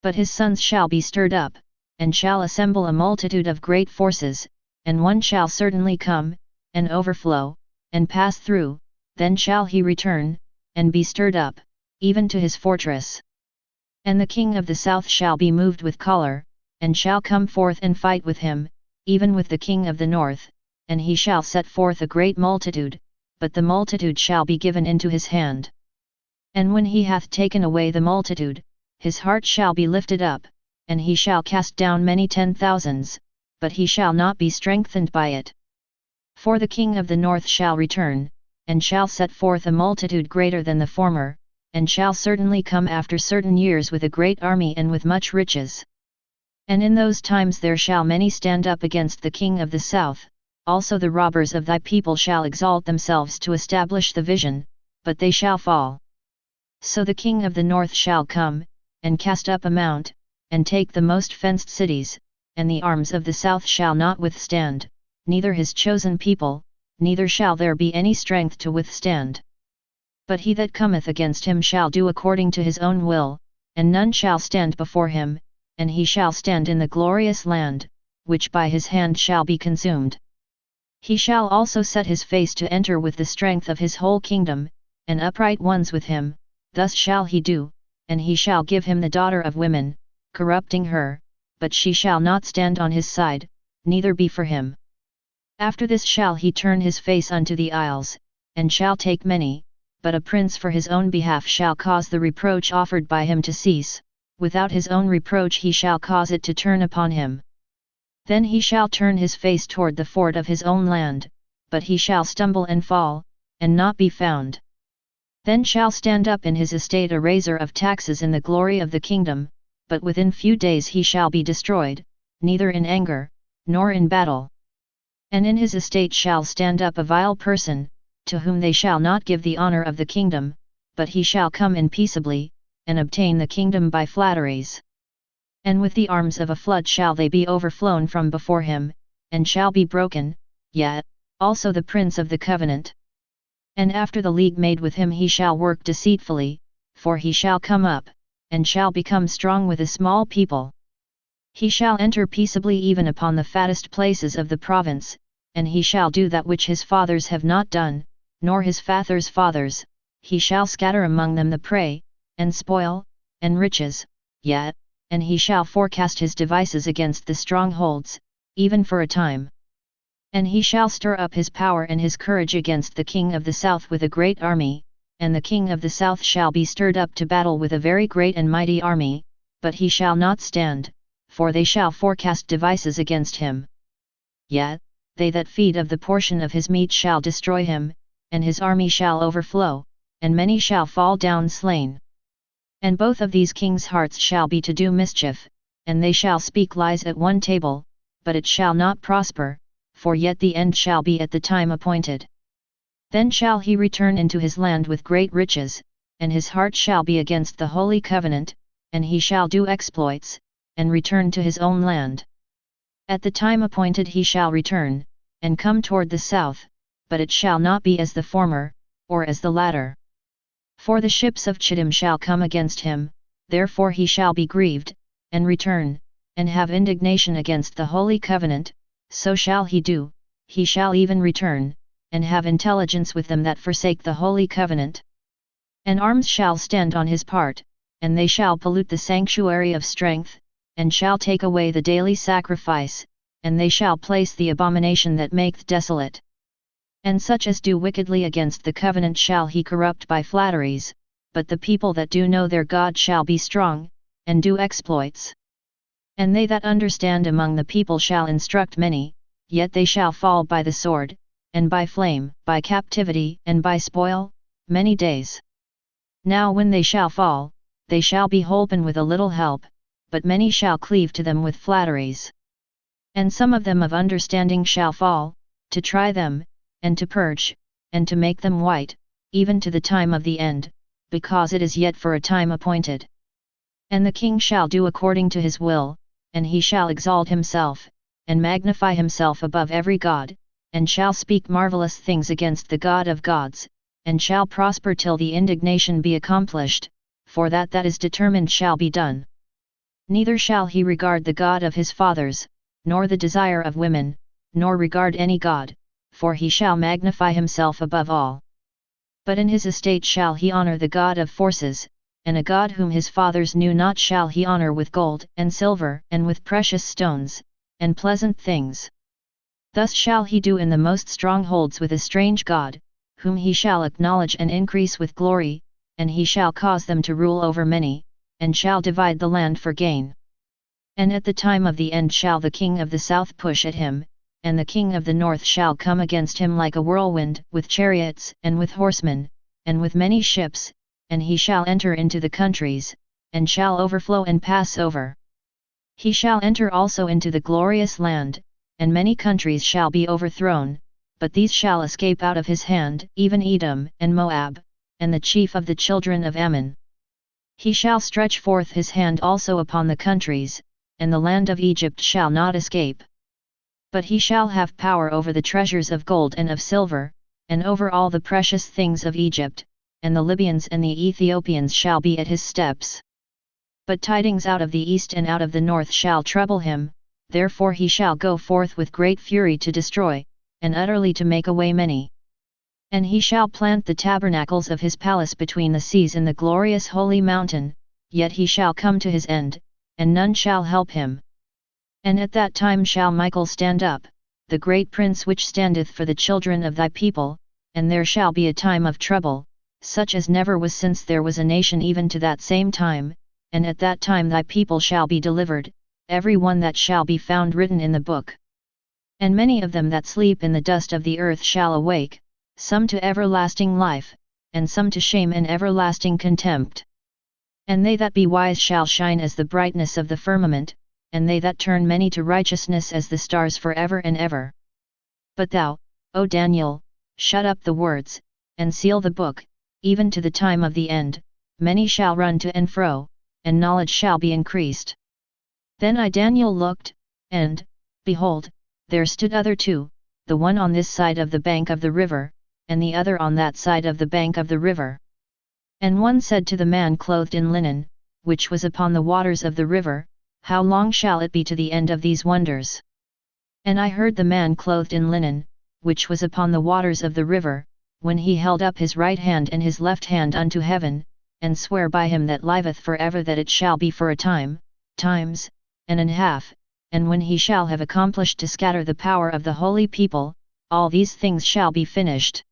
But his sons shall be stirred up, and shall assemble a multitude of great forces, and one shall certainly come, and overflow, and pass through, then shall he return, and be stirred up, even to his fortress. And the king of the south shall be moved with choler, and shall come forth and fight with him, even with the king of the north, and he shall set forth a great multitude, but the multitude shall be given into his hand. And when he hath taken away the multitude, his heart shall be lifted up, and he shall cast down many 10,000s, but he shall not be strengthened by it. For the king of the north shall return, and shall set forth a multitude greater than the former, and shall certainly come after certain years with a great army and with much riches. And in those times there shall many stand up against the king of the south, also the robbers of thy people shall exalt themselves to establish the vision, but they shall fall. So the king of the north shall come, and cast up a mount, and take the most fenced cities, and the arms of the south shall not withstand, neither his chosen people, neither shall there be any strength to withstand. But he that cometh against him shall do according to his own will, and none shall stand before him, and he shall stand in the glorious land, which by his hand shall be consumed. He shall also set his face to enter with the strength of his whole kingdom, and upright ones with him, thus shall he do, and he shall give him the daughter of women, corrupting her, but she shall not stand on his side, neither be for him. After this shall he turn his face unto the isles, and shall take many, but a prince for his own behalf shall cause the reproach offered by him to cease, without his own reproach he shall cause it to turn upon him. Then he shall turn his face toward the fort of his own land, but he shall stumble and fall, and not be found. Then shall stand up in his estate a raiser of taxes in the glory of the kingdom, but within few days he shall be destroyed, neither in anger, nor in battle. And in his estate shall stand up a vile person, to whom they shall not give the honor of the kingdom, but he shall come in peaceably, and obtain the kingdom by flatteries. And with the arms of a flood shall they be overflown from before him, and shall be broken, yet, also the prince of the covenant. And after the league made with him he shall work deceitfully, for he shall come up, and shall become strong with a small people. He shall enter peaceably even upon the fattest places of the province, and he shall do that which his fathers have not done, nor his fathers' fathers, he shall scatter among them the prey, and spoil, and riches, yet, and he shall forecast his devices against the strongholds, even for a time. And he shall stir up his power and his courage against the king of the south with a great army, and the king of the south shall be stirred up to battle with a very great and mighty army, but he shall not stand, for they shall forecast devices against him. Yet, they that feed of the portion of his meat shall destroy him, and his army shall overflow, and many shall fall down slain. And both of these kings' hearts shall be to do mischief, and they shall speak lies at one table, but it shall not prosper, for yet the end shall be at the time appointed. Then shall he return into his land with great riches, and his heart shall be against the holy covenant, and he shall do exploits, and return to his own land. At the time appointed he shall return, and come toward the south, but it shall not be as the former, or as the latter. For the ships of Chittim shall come against him, therefore he shall be grieved, and return, and have indignation against the holy covenant, so shall he do, he shall even return, and have intelligence with them that forsake the holy covenant. And arms shall stand on his part, and they shall pollute the sanctuary of strength, and shall take away the daily sacrifice, and they shall place the abomination that maketh desolate. And such as do wickedly against the covenant shall he corrupt by flatteries, but the people that do know their God shall be strong, and do exploits. And they that understand among the people shall instruct many, yet they shall fall by the sword, and by flame, by captivity, and by spoil, many days. Now when they shall fall, they shall be holpen with a little help, but many shall cleave to them with flatteries. And some of them of understanding shall fall, to try them, and to purge, and to make them white, even to the time of the end, because it is yet for a time appointed. And the king shall do according to his will, and he shall exalt himself, and magnify himself above every god, and shall speak marvelous things against the God of gods, and shall prosper till the indignation be accomplished, for that is determined shall be done. Neither shall he regard the God of his fathers, nor the desire of women, nor regard any god, for he shall magnify himself above all. But in his estate shall he honor the God of forces, and a God whom his fathers knew not shall he honor with gold and silver and with precious stones, and pleasant things. Thus shall he do in the most strongholds with a strange God, whom he shall acknowledge and increase with glory, and he shall cause them to rule over many, and shall divide the land for gain. And at the time of the end shall the king of the south push at him, and the king of the north shall come against him like a whirlwind, with chariots, and with horsemen, and with many ships, and he shall enter into the countries, and shall overflow and pass over. He shall enter also into the glorious land, and many countries shall be overthrown, but these shall escape out of his hand, even Edom, and Moab, and the chief of the children of Ammon. He shall stretch forth his hand also upon the countries, and the land of Egypt shall not escape. But he shall have power over the treasures of gold and of silver, and over all the precious things of Egypt, and the Libyans and the Ethiopians shall be at his steps. But tidings out of the east and out of the north shall trouble him, therefore he shall go forth with great fury to destroy, and utterly to make away many. And he shall plant the tabernacles of his palace between the seas in the glorious holy mountain, yet he shall come to his end, and none shall help him. And at that time shall Michael stand up, the great prince which standeth for the children of thy people, and there shall be a time of trouble, such as never was since there was a nation even to that same time, and at that time thy people shall be delivered, every one that shall be found written in the book. And many of them that sleep in the dust of the earth shall awake, some to everlasting life, and some to shame and everlasting contempt. And they that be wise shall shine as the brightness of the firmament, and they that turn many to righteousness as the stars for ever and ever. But thou, O Daniel, shut up the words, and seal the book, even to the time of the end. Many shall run to and fro, and knowledge shall be increased. Then I Daniel looked, and, behold, there stood other two, the one on this side of the bank of the river, and the other on that side of the bank of the river. And one said to the man clothed in linen, which was upon the waters of the river, How long shall it be to the end of these wonders? And I heard the man clothed in linen, which was upon the waters of the river, when he held up his right hand and his left hand unto heaven, and sware by him that liveth for ever that it shall be for a time, times, and an half, and when he shall have accomplished to scatter the power of the holy people, all these things shall be finished.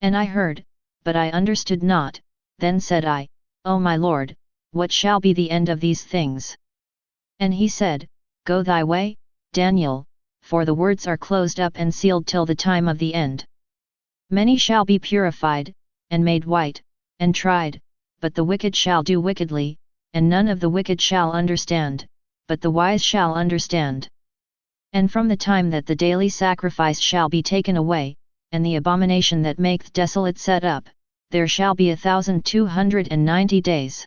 And I heard, but I understood not. Then said I, O my Lord, what shall be the end of these things? And he said, Go thy way, Daniel, for the words are closed up and sealed till the time of the end. Many shall be purified, and made white, and tried, but the wicked shall do wickedly, and none of the wicked shall understand, but the wise shall understand. And from the time that the daily sacrifice shall be taken away, and the abomination that maketh desolate set up, there shall be 1,290 days.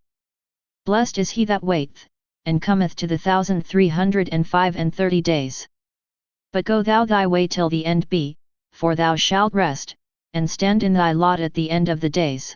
Blessed is he that waiteth, and cometh to the 1,335 days. But go thou thy way till the end be, for thou shalt rest, and stand in thy lot at the end of the days.